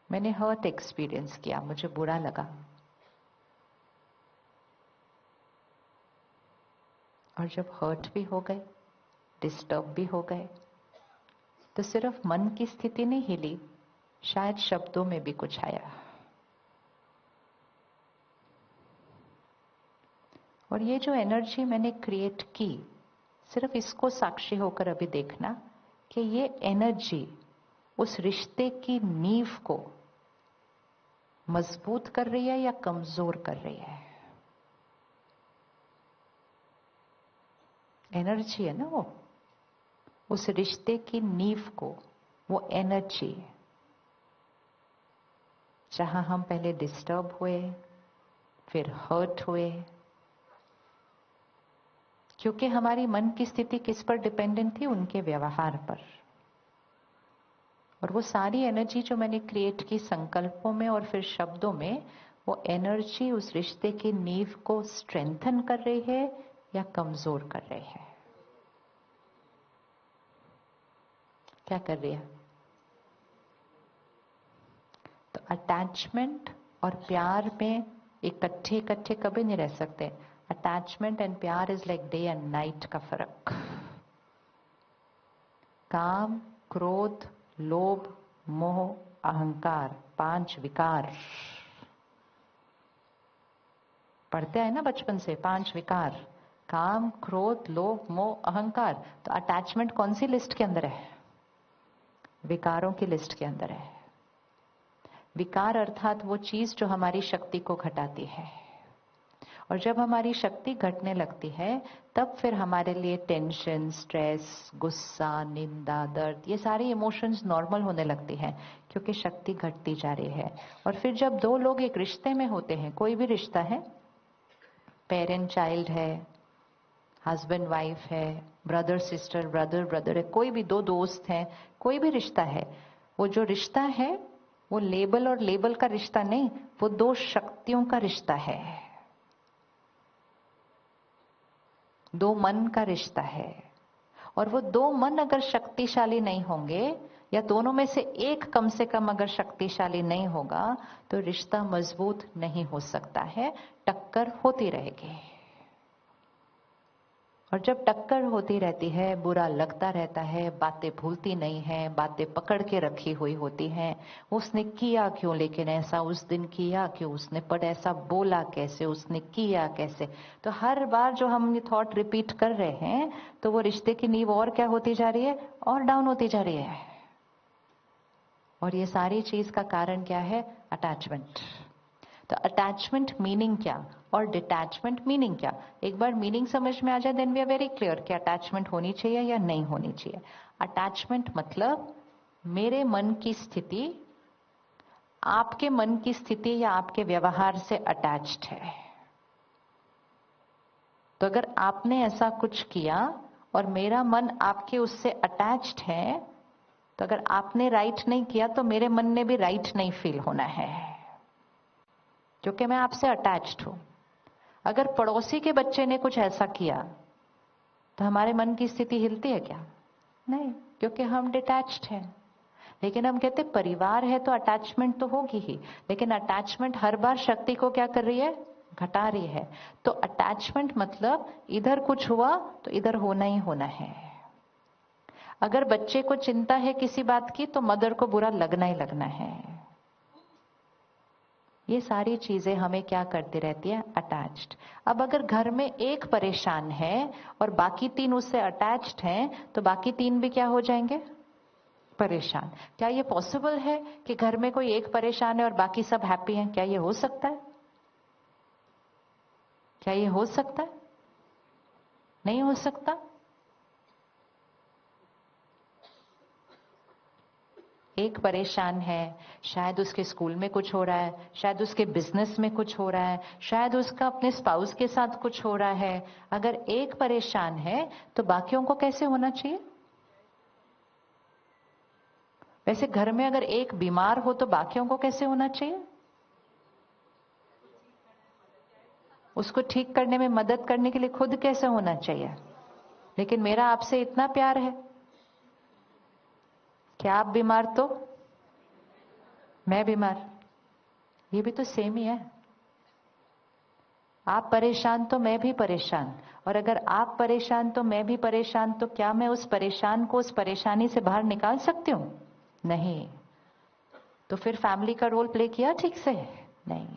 मैंने हर्ट एक्सपीरियंस किया, मुझे बुरा लगा। और जब हर्ट भी हो गए, डिस्टर्ब भी हो गए, तो सिर्फ मन की स्थिति नहीं हिली, शायद शब्दों में भी कुछ आया। और ये जो एनर्जी मैंने क्रिएट की, सिर्फ इसको साक्षी होकर अभी देखना कि ये एनर्जी उस रिश्ते की नींव को मजबूत कर रही है या कमजोर कर रही है। एनर्जी है ना वो, उस रिश्ते की नींव को, वो एनर्जी जहां हम पहले डिस्टर्ब हुए, फिर हर्ट हुए, क्योंकि हमारी मन की स्थिति किस पर डिपेंडेंट थी? उनके व्यवहार पर। और वो सारी एनर्जी जो मैंने क्रिएट की संकल्पों में और फिर शब्दों में, वो एनर्जी उस रिश्ते की नींव को स्ट्रेंथन कर रही है या कमजोर कर रही है? क्या कर रही है? तो अटैचमेंट और प्यार में इकट्ठे इकट्ठे कभी नहीं रह सकते। अटैचमेंट एंड प्यार is like day and night का फर्क। काम, क्रोध, लोभ, मोह, अहंकार, 5 विकार पढ़ते हैं ना बचपन से, 5 विकार, काम, क्रोध, लोभ, मोह, अहंकार। तो अटैचमेंट कौन सी लिस्ट के अंदर है? विकारों की लिस्ट के अंदर है। विकार अर्थात वो चीज जो हमारी शक्ति को घटाती है, और जब हमारी शक्ति घटने लगती है तब फिर हमारे लिए टेंशन, स्ट्रेस, गुस्सा, निंदा, दर्द, ये सारी इमोशंस नॉर्मल होने लगती हैं, क्योंकि शक्ति घटती जा रही है। और फिर जब 2 लोग एक रिश्ते में होते हैं, कोई भी रिश्ता है, पेरेंट चाइल्ड है, हस्बैंड वाइफ है, ब्रदर सिस्टर, ब्रदर ब्रदर है, कोई भी 2 दोस्त हैं, कोई भी रिश्ता है, वो जो रिश्ता है वो लेबल और लेबल का रिश्ता नहीं, वो 2 शक्तियों का रिश्ता है, 2 मन का रिश्ता है। और वो 2 मन अगर शक्तिशाली नहीं होंगे, या दोनों में से एक कम से कम अगर शक्तिशाली नहीं होगा, तो रिश्ता मजबूत नहीं हो सकता है, टक्कर होती रहेगी। और जब टक्कर होती रहती है, बुरा लगता रहता है, बातें भूलती नहीं है, बातें पकड़ के रखी हुई होती हैं, उसने किया क्यों, लेकिन ऐसा उस दिन किया क्यों, उसने पर ऐसा बोला कैसे, उसने किया कैसे, तो हर बार जो हम ये थॉट रिपीट कर रहे हैं, तो वो रिश्ते की नींव और क्या होती जा रही है, और डाउन होती जा रही है। और ये सारी चीज का कारण क्या है? अटैचमेंट। तो अटैचमेंट मीनिंग क्या और डिटैचमेंट मीनिंग क्या? एक बार मीनिंग समझ में आ जाए, then we are very clear कि अटैचमेंट होनी चाहिए या नहीं होनी चाहिए। अटैचमेंट मतलब मेरे मन की स्थिति आपके मन की स्थिति या आपके व्यवहार से अटैच्ड है। तो अगर आपने ऐसा कुछ किया और मेरा मन आपके उससे अटैच्ड है, तो अगर आपने राइट नहीं किया तो मेरे मन ने भी राइट नहीं फील होना है, क्योंकि मैं आपसे अटैच्ड हूं। अगर पड़ोसी के बच्चे ने कुछ ऐसा किया तो हमारे मन की स्थिति हिलती है क्या? नहीं, क्योंकि हम डिटैच्ड हैं। लेकिन हम कहते परिवार है तो अटैचमेंट तो होगी ही, लेकिन अटैचमेंट हर बार शक्ति को क्या कर रही है? घटा रही है। तो अटैचमेंट मतलब इधर कुछ हुआ तो इधर होना ही होना है। अगर बच्चे को चिंता है किसी बात की तो मदर को बुरा लगना ही लगना है। ये सारी चीजें हमें क्या करती रहती है? अटैच्ड। अब अगर घर में एक परेशान है और बाकी 3 उससे अटैच्ड हैं, तो बाकी 3 भी क्या हो जाएंगे? परेशान। क्या ये पॉसिबल है कि घर में कोई एक परेशान है और बाकी सब हैप्पी हैं? क्या ये हो सकता है? क्या ये हो सकता है? नहीं हो सकता। एक परेशान है, शायद उसके स्कूल में कुछ हो रहा है, शायद उसके बिजनेस में कुछ हो रहा है, शायद उसका अपने स्पाउस के साथ कुछ हो रहा है। अगर एक परेशान है तो बाकियों को कैसे होना चाहिए? वैसे घर में अगर एक बीमार हो तो बाकियों को कैसे होना चाहिए? उसको ठीक करने में मदद करने के लिए खुद कैसे होना चाहिए? लेकिन मेरा आपसे इतना प्यार है कि आप बीमार तो मैं बीमार, ये भी तो सेम ही है। आप परेशान तो मैं भी परेशान, और अगर आप परेशान तो मैं भी परेशान, तो क्या मैं उस परेशान को उस परेशानी से बाहर निकाल सकती हूं? नहीं। तो फिर फैमिली का रोल प्ले किया ठीक से? नहीं।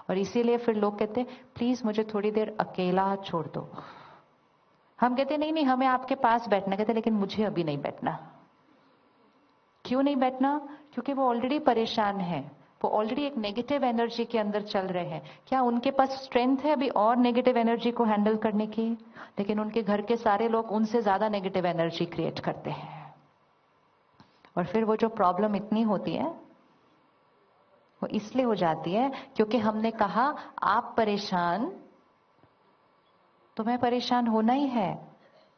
और इसीलिए फिर लोग कहते हैं प्लीज मुझे थोड़ी देर अकेला छोड़ दो। हम कहते नहीं नहीं हमें आपके पास बैठना, कहते लेकिन मुझे अभी नहीं बैठना। क्यों नहीं बैठना? क्योंकि वो ऑलरेडी परेशान है, वो ऑलरेडी एक नेगेटिव एनर्जी के अंदर चल रहे हैं। क्या उनके पास स्ट्रेंथ है अभी और नेगेटिव एनर्जी को हैंडल करने की? लेकिन उनके घर के सारे लोग उनसे ज्यादा नेगेटिव एनर्जी क्रिएट करते हैं। और फिर वो जो प्रॉब्लम इतनी होती है वो इसलिए हो जाती है क्योंकि हमने कहा आप परेशान तो मैं परेशान होना ही है।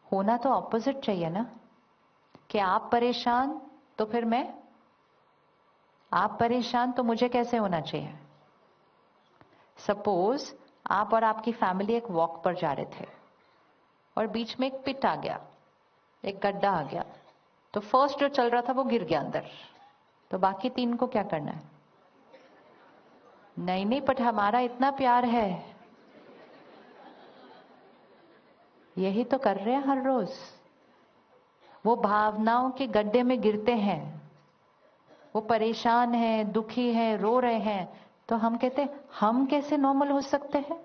होना तो ऑपोजिट चाहिए ना, कि आप परेशान तो फिर मैं आप परेशान तो मुझे कैसे होना चाहिए? सपोज आप और आपकी फैमिली एक वॉक पर जा रहे थे और बीच में एक पिट आ गया, एक गड्ढा आ गया, तो फर्स्ट जो चल रहा था वो गिर गया अंदर, तो बाकी 3 को क्या करना है? नहीं, बट हमारा इतना प्यार है, यही तो कर रहे हैं हर रोज। वो भावनाओं के गड्ढे में गिरते हैं, वो परेशान हैं, दुखी हैं, रो रहे हैं, तो हम कहते हैं हम कैसे नॉर्मल हो सकते हैं?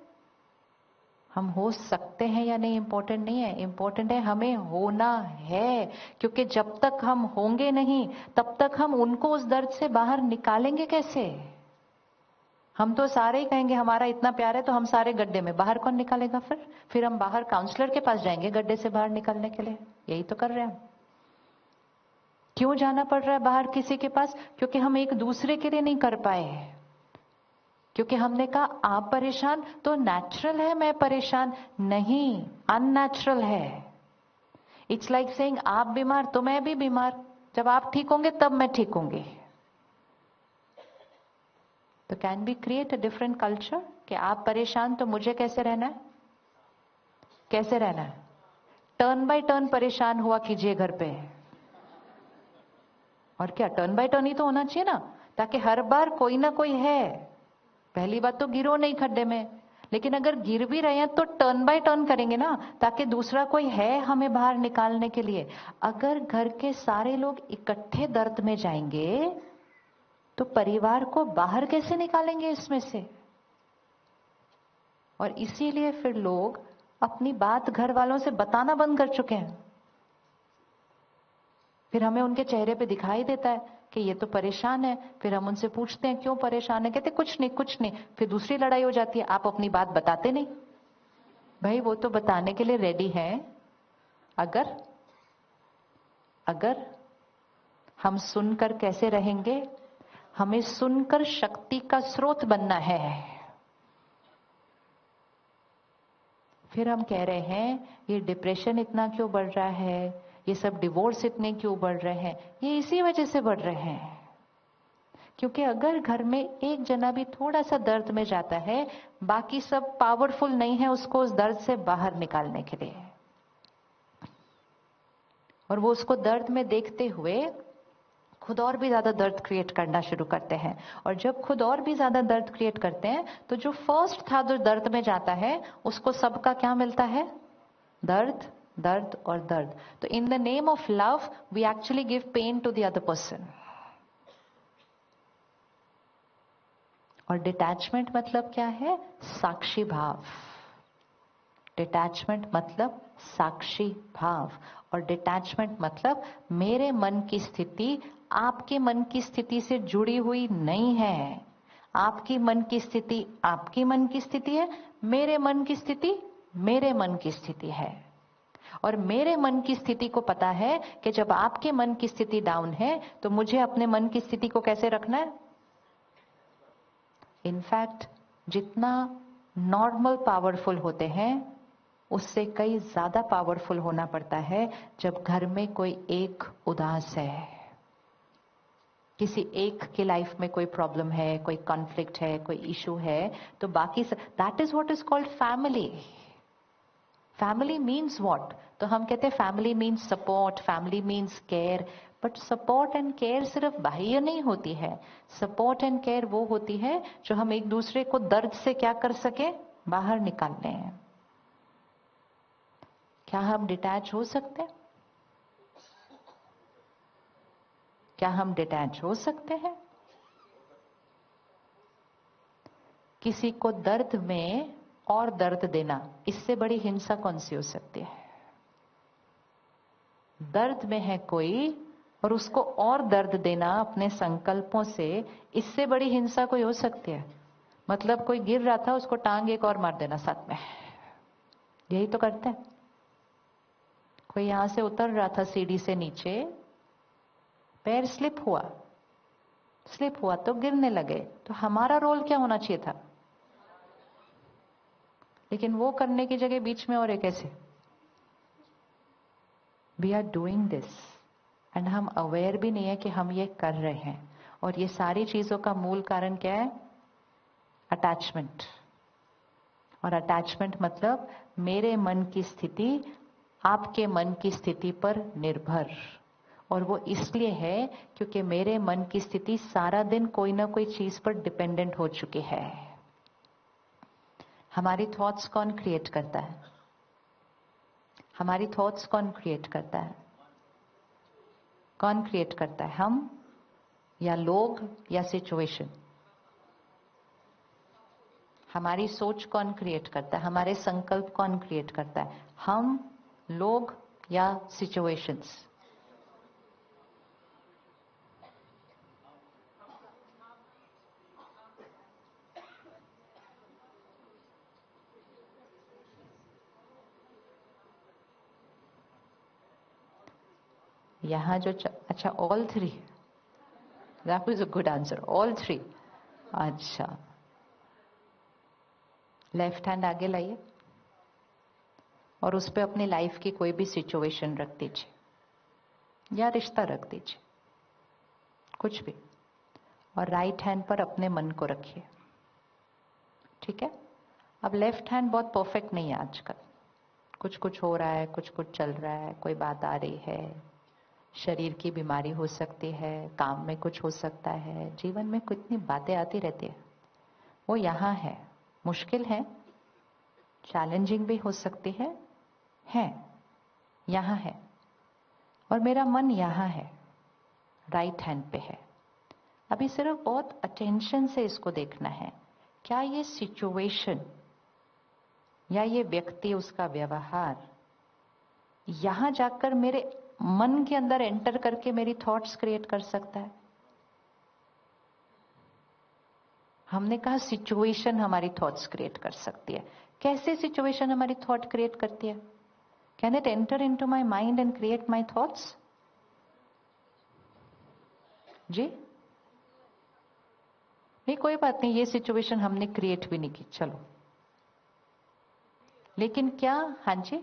हम हो सकते हैं या नहीं इंपॉर्टेंट नहीं है, इंपॉर्टेंट है हमें होना है, क्योंकि जब तक हम होंगे नहीं तब तक हम उनको उस दर्द से बाहर निकालेंगे कैसे? हम तो सारे ही कहेंगे हमारा इतना प्यार है तो हम सारे गड्ढे में, बाहर कौन निकालेगा? फिर हम बाहर काउंसलर के पास जाएंगे गड्ढे से बाहर निकलने के लिए। यही तो कर रहे हैं। क्यों जाना पड़ रहा है बाहर किसी के पास? क्योंकि हम एक दूसरे के लिए नहीं कर पाए, क्योंकि हमने कहा आप परेशान तो नेचुरल है मैं परेशान, नहीं, अननेचुरल है। इट्स लाइक सेइंग आप बीमार तो मैं भी बीमार, जब आप ठीक होंगे तब मैं ठीक होंगी। तो can be create a different culture कि आप परेशान तो मुझे कैसे रहना है? कैसे रहना है? टर्न बाय टर्न परेशान हुआ कीजिए घर पे। और क्या, टर्न बाय टर्न ही तो होना चाहिए ना, ताकि हर बार कोई ना कोई है। पहली बात तो गिरो नहीं खड्डे में, लेकिन अगर गिर भी रहे हैं तो टर्न बाय टर्न करेंगे ना, ताकि दूसरा कोई है हमें बाहर निकालने के लिए। अगर घर के सारे लोग इकट्ठे दर्द में जाएंगे तो परिवार को बाहर कैसे निकालेंगे इसमें से? और इसीलिए फिर लोग अपनी बात घर वालों से बताना बंद कर चुके हैं। फिर हमें उनके चेहरे पे दिखाई देता है कि ये तो परेशान है, फिर हम उनसे पूछते हैं क्यों परेशान है, कहते कुछ नहीं कुछ नहीं, फिर दूसरी लड़ाई हो जाती है, आप अपनी बात बताते नहीं। भाई वो तो बताने के लिए रेडी है अगर हम सुनकर कैसे रहेंगे? हमें सुनकर शक्ति का स्रोत बनना है। फिर हम कह रहे हैं ये डिप्रेशन इतना क्यों बढ़ रहा है, ये सब डिवोर्स इतने क्यों बढ़ रहे हैं? ये इसी वजह से बढ़ रहे हैं, क्योंकि अगर घर में एक जना भी थोड़ा सा दर्द में जाता है, बाकी सब पावरफुल नहीं है उसको उस दर्द से बाहर निकालने के लिए, और वो उसको दर्द में देखते हुए खुद और भी ज्यादा दर्द क्रिएट करना शुरू करते हैं। और जब खुद और भी ज्यादा दर्द क्रिएट करते हैं तो जो फर्स्ट था जो दर्द में जाता है उसको सबका क्या मिलता है? दर्द, दर्द और दर्द। तो in the name of love we actually give pain to the other person. और डिटैचमेंट मतलब क्या है? साक्षी भाव। डिटैचमेंट मतलब साक्षी भाव, और डिटैचमेंट मतलब मेरे मन की स्थिति आपके मन की स्थिति से जुड़ी हुई नहीं है। आपकी मन की स्थिति आपकी मन की स्थिति है, मेरे मन की स्थिति मेरे मन की स्थिति है। और मेरे मन की स्थिति को पता है कि जब आपके मन की स्थिति डाउन है तो मुझे अपने मन की स्थिति को कैसे रखना है? इनफैक्ट जितना नॉर्मल पावरफुल होते हैं उससे कई ज्यादा पावरफुल होना पड़ता है जब घर में कोई एक उदास है, किसी एक की लाइफ में कोई प्रॉब्लम है, कोई कॉन्फ्लिक्ट है, कोई इशू है, तो बाकी that is what is called family. Family means what? तो हम कहते हैं family means support, family means care, but support and care सिर्फ बाह्य नहीं होती है। सपोर्ट एंड केयर वो होती है जो हम एक दूसरे को दर्द से क्या कर सके? बाहर निकालने हैं। क्या हम डिटैच हो सकते हैं? क्या हम डिटैच हो सकते हैं? किसी को दर्द में और दर्द देना, इससे बड़ी हिंसा कौन सी हो सकती है? दर्द में है कोई और उसको और दर्द देना अपने संकल्पों से, इससे बड़ी हिंसा कोई हो सकती है? मतलब कोई गिर रहा था उसको टांग एक और मार देना साथ में, यही तो करते हैं। कोई यहां से उतर रहा था सीढ़ी से नीचे, पैर स्लिप हुआ तो गिरने लगे, तो हमारा रोल क्या होना चाहिए था? लेकिन वो करने की जगह बीच में और एक ऐसे we are doing this and हम अवेयर भी नहीं है कि हम ये कर रहे हैं। और ये सारी चीजों का मूल कारण क्या है? अटैचमेंट। और अटैचमेंट मतलब मेरे मन की स्थिति आपके मन की स्थिति पर निर्भर। और वो इसलिए है क्योंकि मेरे मन की स्थिति सारा दिन कोई ना कोई चीज पर डिपेंडेंट हो चुकी है। हमारी थॉट्स कौन क्रिएट करता है? हमारी थॉट्स कौन क्रिएट करता है? कौन क्रिएट करता है? हम या लोग या सिचुएशन? हमारी सोच कौन क्रिएट करता है? हमारे संकल्प कौन क्रिएट करता है? हम, लोग या सिचुएशंस? यहां जो अच्छा, all three. That was a good answer, all three. अच्छा, लेफ्ट हैंड आगे लाइए और उस पे अपनी लाइफ की कोई भी सिचुएशन रख दीजिए या रिश्ता रख दीजिए, कुछ भी। और राइट हैंड पर अपने मन को रखिए। ठीक है? अब लेफ्ट हैंड बहुत परफेक्ट नहीं है आजकल, कुछ कुछ हो रहा है, कुछ कुछ चल रहा है, कोई बात आ रही है, शरीर की बीमारी हो सकती है, काम में कुछ हो सकता है, जीवन में कितनी बातें आती रहती है। वो यहाँ है, मुश्किल है, चैलेंजिंग भी हो सकती है यहाँ है। और मेरा मन यहाँ है, राइट हैंड पे है। अभी सिर्फ बहुत अटेंशन से इसको देखना है। क्या ये सिचुएशन या ये व्यक्ति, उसका व्यवहार यहां जाकर मेरे मन के अंदर एंटर करके मेरी थॉट्स क्रिएट कर सकता है? हमने कहा सिचुएशन हमारी थॉट्स क्रिएट कर सकती है। कैसे सिचुएशन हमारी थॉट क्रिएट करती है? Can it enter into my mind and create my thoughts? जी नहीं, कोई बात नहीं, ये सिचुएशन हमने क्रिएट भी नहीं की, चलो। लेकिन क्या, हाँ जी,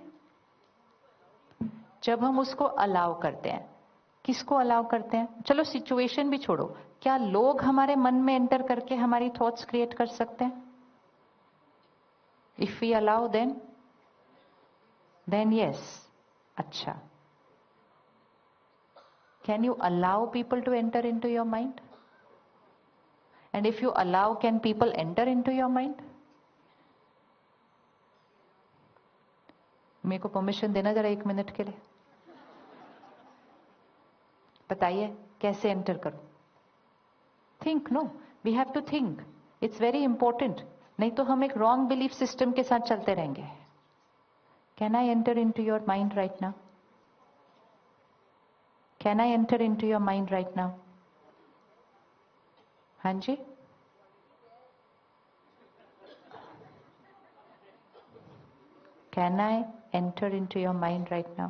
जब हम उसको अलाउ करते हैं। किसको अलाउ करते हैं? चलो सिचुएशन भी छोड़ो, क्या लोग हमारे मन में एंटर करके हमारी थॉट्स क्रिएट कर सकते हैं? If we allow then yes. अच्छा, can you allow people to enter into your mind? And if you allow, can people enter into your mind? मेरे को परमिशन देना जरा 1 मिनट के लिए। बताइए कैसे एंटर करो? Think, no, we have to think, it's very important. नहीं तो हम एक रॉन्ग बिलीफ सिस्टम के साथ चलते रहेंगे। Can I enter into your mind right now? Can I enter into your mind right now? हाँ जी, can I enter into your mind right now?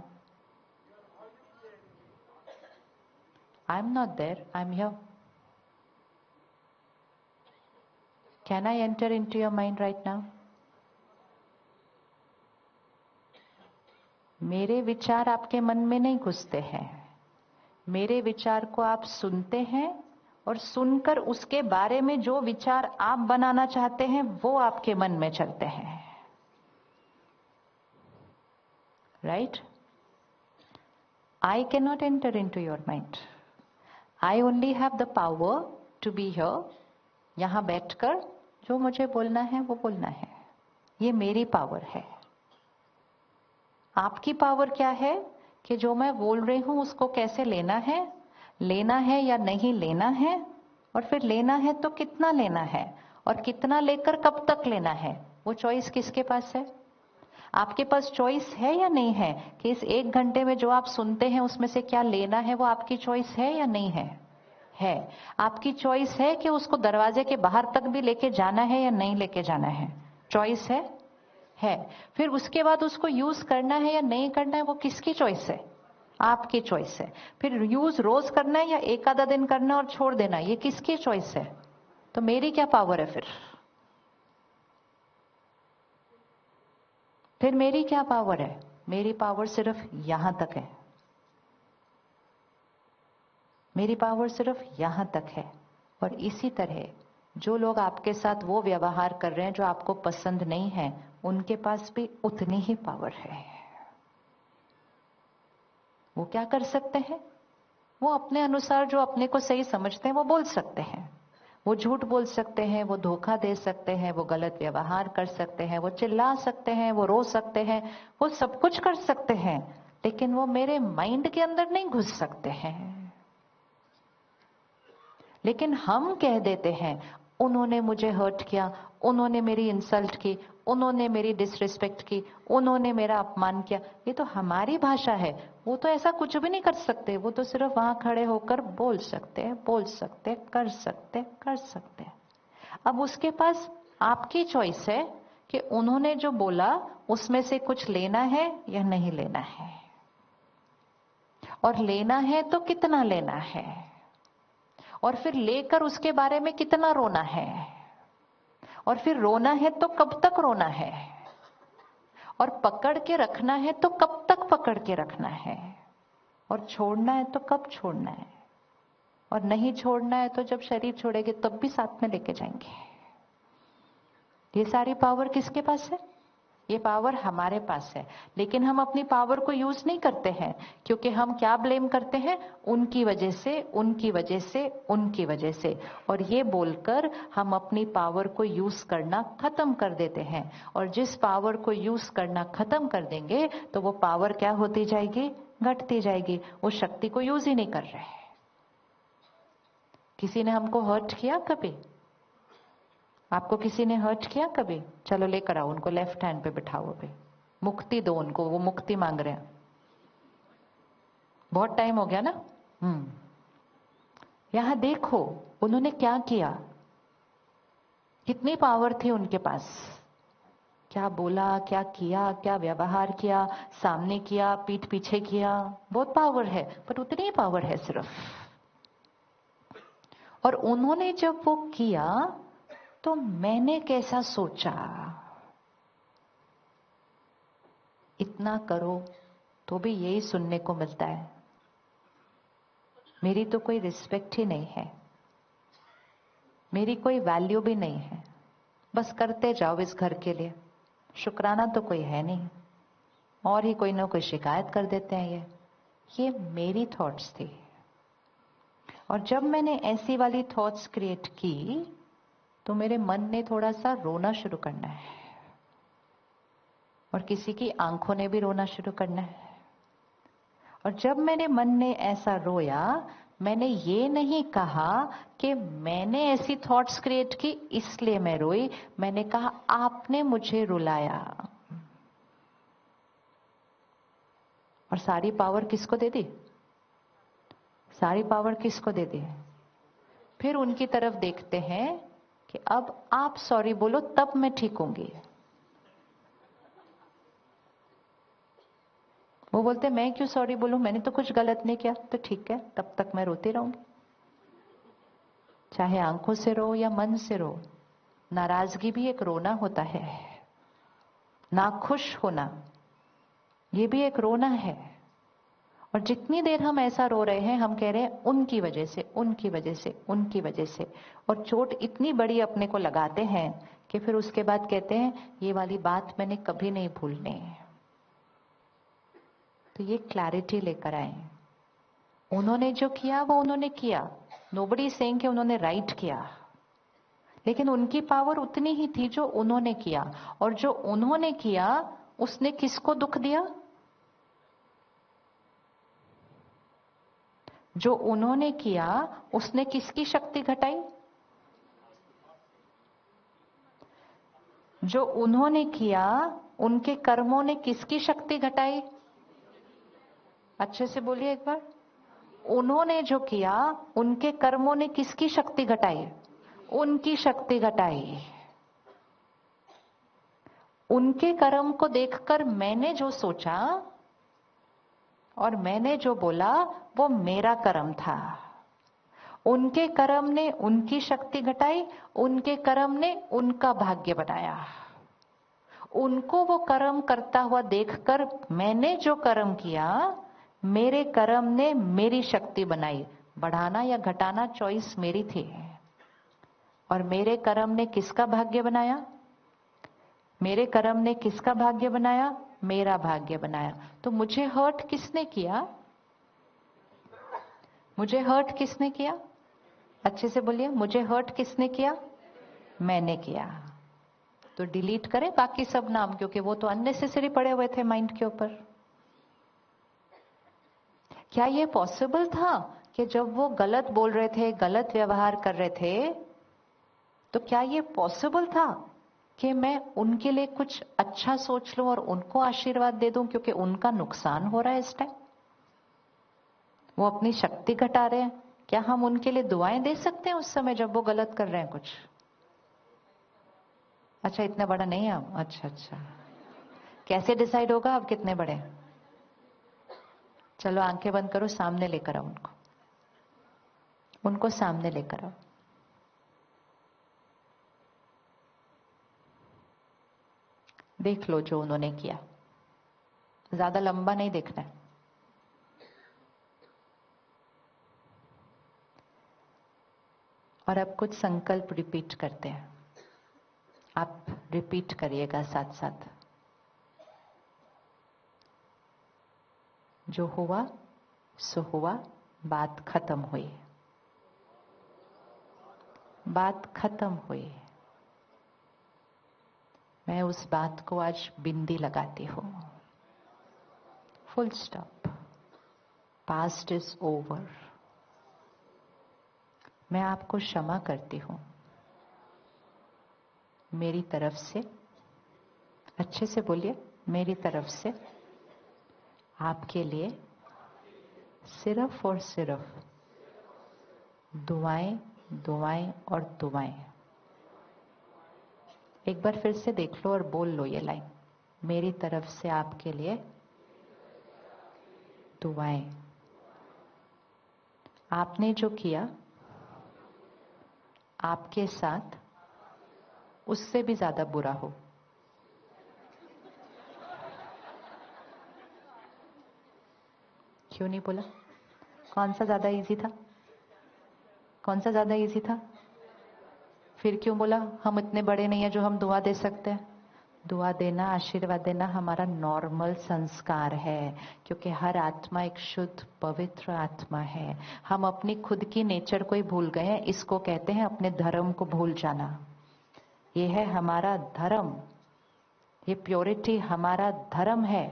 I'm not there, I'm here. Can I enter into your mind right now? मेरे विचार आपके मन में नहीं घुसते हैं। मेरे विचार को आप सुनते हैं और सुनकर उसके बारे में जो विचार आप बनाना चाहते हैं वो आपके मन में चलते हैं। Right? I cannot enter into your mind. I only have the power to be here. यहां बैठकर जो मुझे बोलना है वो बोलना है। ये मेरी पावर है। आपकी पावर क्या है कि जो मैं बोल रही हूं उसको कैसे लेना है या नहीं लेना है, और फिर लेना है तो कितना लेना है, और कितना लेकर कब तक लेना है, वो चॉइस किसके पास है? आपके पास चॉइस है या नहीं है कि इस 1 घंटे में जो आप सुनते हैं उसमें से क्या लेना है? वो आपकी चॉइस है या नहीं है? है। आपकी चॉइस है कि उसको दरवाजे के बाहर तक भी लेके जाना है या नहीं लेके जाना है? चॉइस है। फिर उसके बाद उसको यूज करना है या नहीं करना है, वो किसकी चॉइस है? आपकी चॉइस है। फिर यूज रोज करना है या एक आधा दिन करना और छोड़ देना, ये किसकी चॉइस है? तो मेरी क्या पावर है फिर मेरी क्या पावर है? मेरी पावर सिर्फ यहां तक है। मेरी पावर सिर्फ यहां तक है। और इसी तरह जो लोग आपके साथ वो व्यवहार कर रहे हैं जो आपको पसंद नहीं है, उनके पास भी उतनी ही पावर है। वो क्या कर सकते हैं? वो अपने अनुसार जो अपने को सही समझते हैं वो बोल सकते हैं। वो झूठ बोल सकते हैं, वो धोखा दे सकते हैं, वो गलत व्यवहार कर सकते हैं, वो चिल्ला सकते हैं, वो रो सकते हैं, वो सब कुछ कर सकते हैं, लेकिन वो मेरे माइंड के अंदर नहीं घुस सकते हैं। लेकिन हम कह देते हैं उन्होंने मुझे हर्ट किया, उन्होंने मेरी इंसल्ट की, उन्होंने मेरी डिसरिस्पेक्ट की, उन्होंने मेरा अपमान किया। ये तो हमारी भाषा है। वो तो ऐसा कुछ भी नहीं कर सकते। वो तो सिर्फ वहां खड़े होकर बोल सकते हैं, बोल सकते, कर सकते, कर सकते। अब उसके पास आपकी चॉइस है कि उन्होंने जो बोला उसमें से कुछ लेना है या नहीं लेना है, और लेना है तो कितना लेना है, और फिर लेकर उसके बारे में कितना रोना है, और फिर रोना है तो कब तक रोना है, और पकड़ के रखना है तो कब तक पकड़ के रखना है, और छोड़ना है तो कब छोड़ना है, और नहीं छोड़ना है तो जब शरीर छोड़ेंगे तब भी साथ में लेके जाएंगे। ये सारी पावर किसके पास है? ये पावर हमारे पास है। लेकिन हम अपनी पावर को यूज नहीं करते हैं, क्योंकि हम क्या ब्लेम करते हैं? उनकी वजह से, उनकी वजह से, उनकी वजह से। और ये बोलकर हम अपनी पावर को यूज करना खत्म कर देते हैं। और जिस पावर को यूज करना खत्म कर देंगे तो वो पावर क्या होती जाएगी? घटती जाएगी। वो शक्ति को यूज ही नहीं कर रहे। किसी ने हमको हर्ट किया कभी? आपको किसी ने हर्ट किया कभी? चलो लेकर आओ उनको, लेफ्ट हैंड पे बिठाओ। अभी मुक्ति दो उनको, वो मुक्ति मांग रहे हैं। बहुत टाइम हो गया ना। यहां देखो उन्होंने क्या किया, कितनी पावर थी उनके पास। क्या बोला, क्या किया, क्या व्यवहार किया, सामने किया, पीठ पीछे किया। बहुत पावर है, पर उतनी ही पावर है सिर्फ। और उन्होंने जब वो किया तो मैंने कैसा सोचा? इतना करो तो भी यही सुनने को मिलता है, मेरी तो कोई रिस्पेक्ट ही नहीं है, मेरी कोई वैल्यू भी नहीं है, बस करते जाओ इस घर के लिए, शुक्राना तो कोई है नहीं, और ही कोई ना कोई शिकायत कर देते हैं। ये मेरी थॉट्स थी। और जब मैंने ऐसी वाली थॉट्स क्रिएट की तो मेरे मन ने थोड़ा सा रोना शुरू करना है, और किसी की आंखों ने भी रोना शुरू करना है। और जब मेरे मन ने ऐसा रोया, मैंने ये नहीं कहा कि मैंने ऐसी थॉट्स क्रिएट की इसलिए मैं रोई। मैंने कहा आपने मुझे रुलाया। और सारी पावर किसको दे दी? सारी पावर किसको दे दी? फिर उनकी तरफ देखते हैं कि अब आप सॉरी बोलो तब मैं ठीक होंगी। वो बोलते मैं क्यों सॉरी बोलूं, मैंने तो कुछ गलत नहीं किया। तो ठीक है, तब तक मैं रोती रहूंगी, चाहे आंखों से रो या मन से रो। नाराजगी भी एक रोना होता है, नाखुश होना ये भी एक रोना है। और जितनी देर हम ऐसा रो रहे हैं, हम कह रहे हैं उनकी वजह से, उनकी वजह से, उनकी वजह से। और चोट इतनी बड़ी अपने को लगाते हैं कि फिर उसके बाद कहते हैं ये वाली बात मैंने कभी नहीं भूलनी। तो ये क्लैरिटी लेकर आए। उन्होंने जो किया वो उन्होंने किया, नोबडी इज सेइंग कि उन्होंने राइट किया, लेकिन उनकी पावर उतनी ही थी जो उन्होंने किया। और जो उन्होंने किया उसने किसको दुख दिया? जो उन्होंने किया उसने किसकी शक्ति घटाई? जो उन्होंने किया उनके कर्मों ने किसकी शक्ति घटाई? अच्छे से बोलिए एक बार। उन्होंने जो किया उनके कर्मों ने किसकी शक्ति घटाई? उनकी शक्ति घटाई। उनके कर्म को देखकर मैंने जो सोचा और मैंने जो बोला वो मेरा कर्म था। उनके कर्म ने उनकी शक्ति घटाई, उनके कर्म ने उनका भाग्य बनाया। उनको वो कर्म करता हुआ देखकर मैंने जो कर्म किया, मेरे कर्म ने मेरी शक्ति बनाई। बढ़ाना या घटाना चॉइस मेरी थी। और मेरे कर्म ने किसका भाग्य बनाया? मेरे कर्म ने किसका भाग्य बनाया? मेरा भाग्य बनाया। तो मुझे हर्ट किसने किया? मुझे हर्ट किसने किया? अच्छे से बोलिए, मुझे हर्ट किसने किया? मैंने किया। तो डिलीट करें बाकी सब नाम, क्योंकि वो तो अननेसेसरी पड़े हुए थे माइंड के ऊपर। क्या ये पॉसिबल था कि जब वो गलत बोल रहे थे, गलत व्यवहार कर रहे थे, तो क्या ये पॉसिबल था कि मैं उनके लिए कुछ अच्छा सोच लूं और उनको आशीर्वाद दे दूं, क्योंकि उनका नुकसान हो रहा है इस टाइम, वो अपनी शक्ति घटा रहे हैं? क्या हम उनके लिए दुआएं दे सकते हैं उस समय जब वो गलत कर रहे हैं कुछ? अच्छा, इतना बड़ा नहीं है आप? अच्छा, कैसे डिसाइड होगा आप कितने बड़े हैं? चलो आंखें बंद करो, सामने लेकर आओ उनको सामने लेकर आओ। देख लो जो उन्होंने किया, ज्यादा लंबा नहीं देखना है। और अब कुछ संकल्प रिपीट करते हैं, आप रिपीट करिएगा साथ साथ। जो हुआ सो हुआ, बात खत्म हुई, बात खत्म हुई। मैं उस बात को आज बिंदी लगाती हूं, full stop. Past is over. मैं आपको क्षमा करती हूं मेरी तरफ से। अच्छे से बोलिए, मेरी तरफ से आपके लिए सिर्फ और सिर्फ दुआएं, दुआएं और दुआएं। एक बार फिर से देख लो और बोल लो ये लाइन, मेरी तरफ से आपके लिए दुआएं। आपने जो किया आपके साथ उससे भी ज्यादा बुरा हो। क्यों नहीं बोला? कौन सा ज्यादा इजी था? कौन सा ज्यादा इजी था? फिर क्यों बोला हम इतने बड़े नहीं है जो हम दुआ दे सकते हैं? दुआ देना, आशीर्वाद देना हमारा नॉर्मल संस्कार है, क्योंकि हर आत्मा एक शुद्ध पवित्र आत्मा है। हम अपनी खुद की नेचर को ही भूल गए हैं। इसको कहते हैं अपने धर्म को भूल जाना। ये है हमारा धर्म, ये प्योरिटी हमारा धर्म है।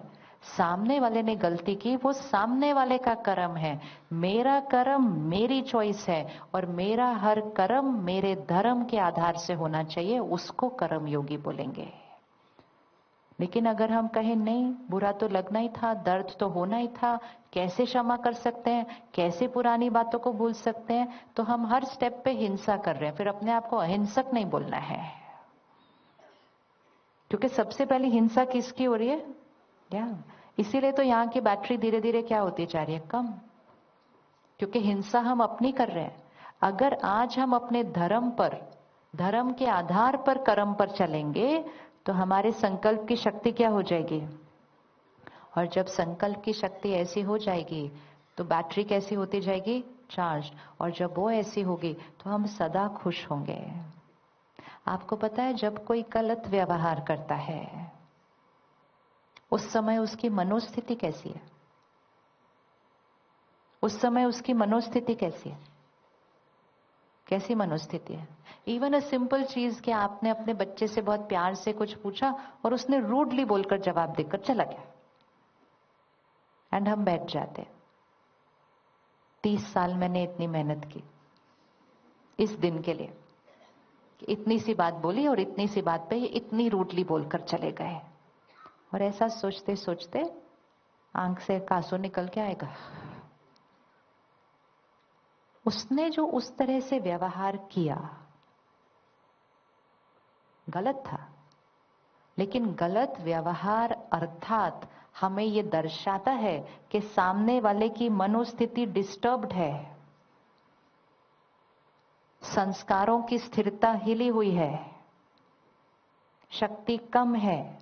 सामने वाले ने गलती की, वो सामने वाले का कर्म है। मेरा कर्म मेरी चॉइस है, और मेरा हर कर्म मेरे धर्म के आधार से होना चाहिए। उसको कर्म योगी बोलेंगे। लेकिन अगर हम कहें नहीं, बुरा तो लगना ही था, दर्द तो होना ही था, कैसे क्षमा कर सकते हैं, कैसे पुरानी बातों को भूल सकते हैं, तो हम हर स्टेप पे हिंसा कर रहे हैं। फिर अपने आप को अहिंसक नहीं बोलना है, क्योंकि सबसे पहले हिंसा किसकी हो रही है? इसीलिए तो यहाँ की बैटरी धीरे धीरे क्या होती जा रही है? कम, क्योंकि हिंसा हम अपनी कर रहे हैं। अगर आज हम अपने धर्म पर, धर्म के आधार पर कर्म पर चलेंगे, तो हमारे संकल्प की शक्ति क्या हो जाएगी? और जब संकल्प की शक्ति ऐसी हो जाएगी तो बैटरी कैसी होती जाएगी? चार्ज। और जब वो ऐसी होगी तो हम सदा खुश होंगे। आपको पता है, जब कोई गलत व्यवहार करता है उस समय उसकी मनोस्थिति कैसी है? उस समय उसकी मनोस्थिति कैसी है? कैसी मनोस्थिति है? इवन अ सिंपल चीज कि आपने अपने बच्चे से बहुत प्यार से कुछ पूछा और उसने रूडली बोलकर जवाब देकर चला गया, एंड हम बैठ जाते। 30 साल मैंने इतनी मेहनत की इस दिन के लिए, इतनी सी बात बोली और इतनी सी बात पे ये इतनी रूडली बोलकर चले गए। और ऐसा सोचते सोचते आंख से आंसू निकल के आएगा। उसने जो उस तरह से व्यवहार किया गलत था, लेकिन गलत व्यवहार अर्थात हमें यह दर्शाता है कि सामने वाले की मनोस्थिति डिस्टर्ब्ड है, संस्कारों की स्थिरता हिली हुई है, शक्ति कम है।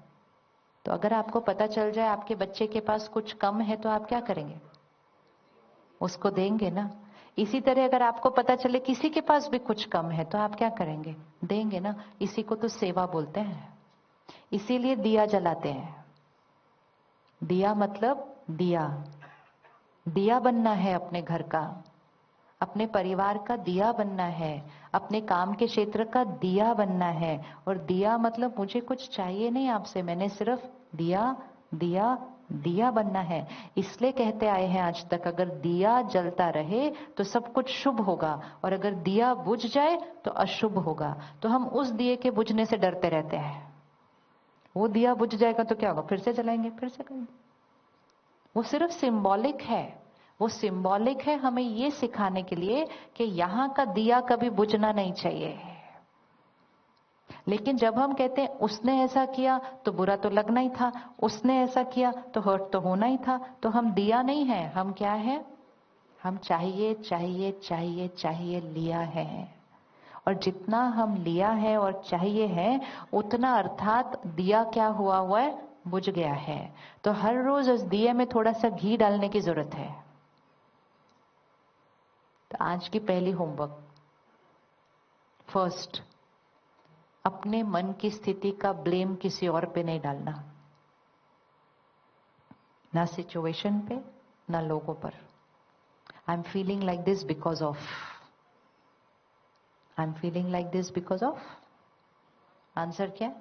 तो अगर आपको पता चल जाए आपके बच्चे के पास कुछ कम है तो आप क्या करेंगे? उसको देंगे ना। इसी तरह अगर आपको पता चले किसी के पास भी कुछ कम है तो आप क्या करेंगे? देंगे ना। इसी को तो सेवा बोलते हैं। इसीलिए दिया जलाते हैं। दिया मतलब दिया, दिया बनना है अपने घर का, अपने परिवार का दिया बनना है, अपने काम के क्षेत्र का दिया बनना है। और दिया मतलब मुझे कुछ चाहिए नहीं आपसे, मैंने सिर्फ दिया दिया दिया बनना है। इसलिए कहते आए हैं आज तक, अगर दिया जलता रहे तो सब कुछ शुभ होगा, और अगर दिया बुझ जाए तो अशुभ होगा। तो हम उस दिए के बुझने से डरते रहते हैं। वो दिया बुझ जाएगा तो क्या होगा? फिर से जलाएंगे, फिर से करेंगे। वो सिर्फ सिंबॉलिक है। वो सिंबॉलिक है हमें ये सिखाने के लिए कि यहां का दिया कभी बुझना नहीं चाहिए। लेकिन जब हम कहते हैं उसने ऐसा किया तो बुरा तो लगना ही था, उसने ऐसा किया तो हर्ट तो होना ही था, तो हम दिया नहीं है, हम क्या है? हम चाहिए चाहिए चाहिए चाहिए लिया है। और जितना हम लिया है और चाहिए है उतना अर्थात दिया क्या हुआ हुआ है? बुझ गया है। तो हर रोज उस दिए में थोड़ा सा घी डालने की जरूरत है। तो आज की पहली होमवर्क, फर्स्ट, अपने मन की स्थिति का ब्लेम किसी और पे नहीं डालना, ना सिचुएशन पे ना लोगों पर। I am feeling like this because of, I am feeling like this because of, answer क्या?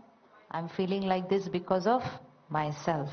I am feeling like this because of my self.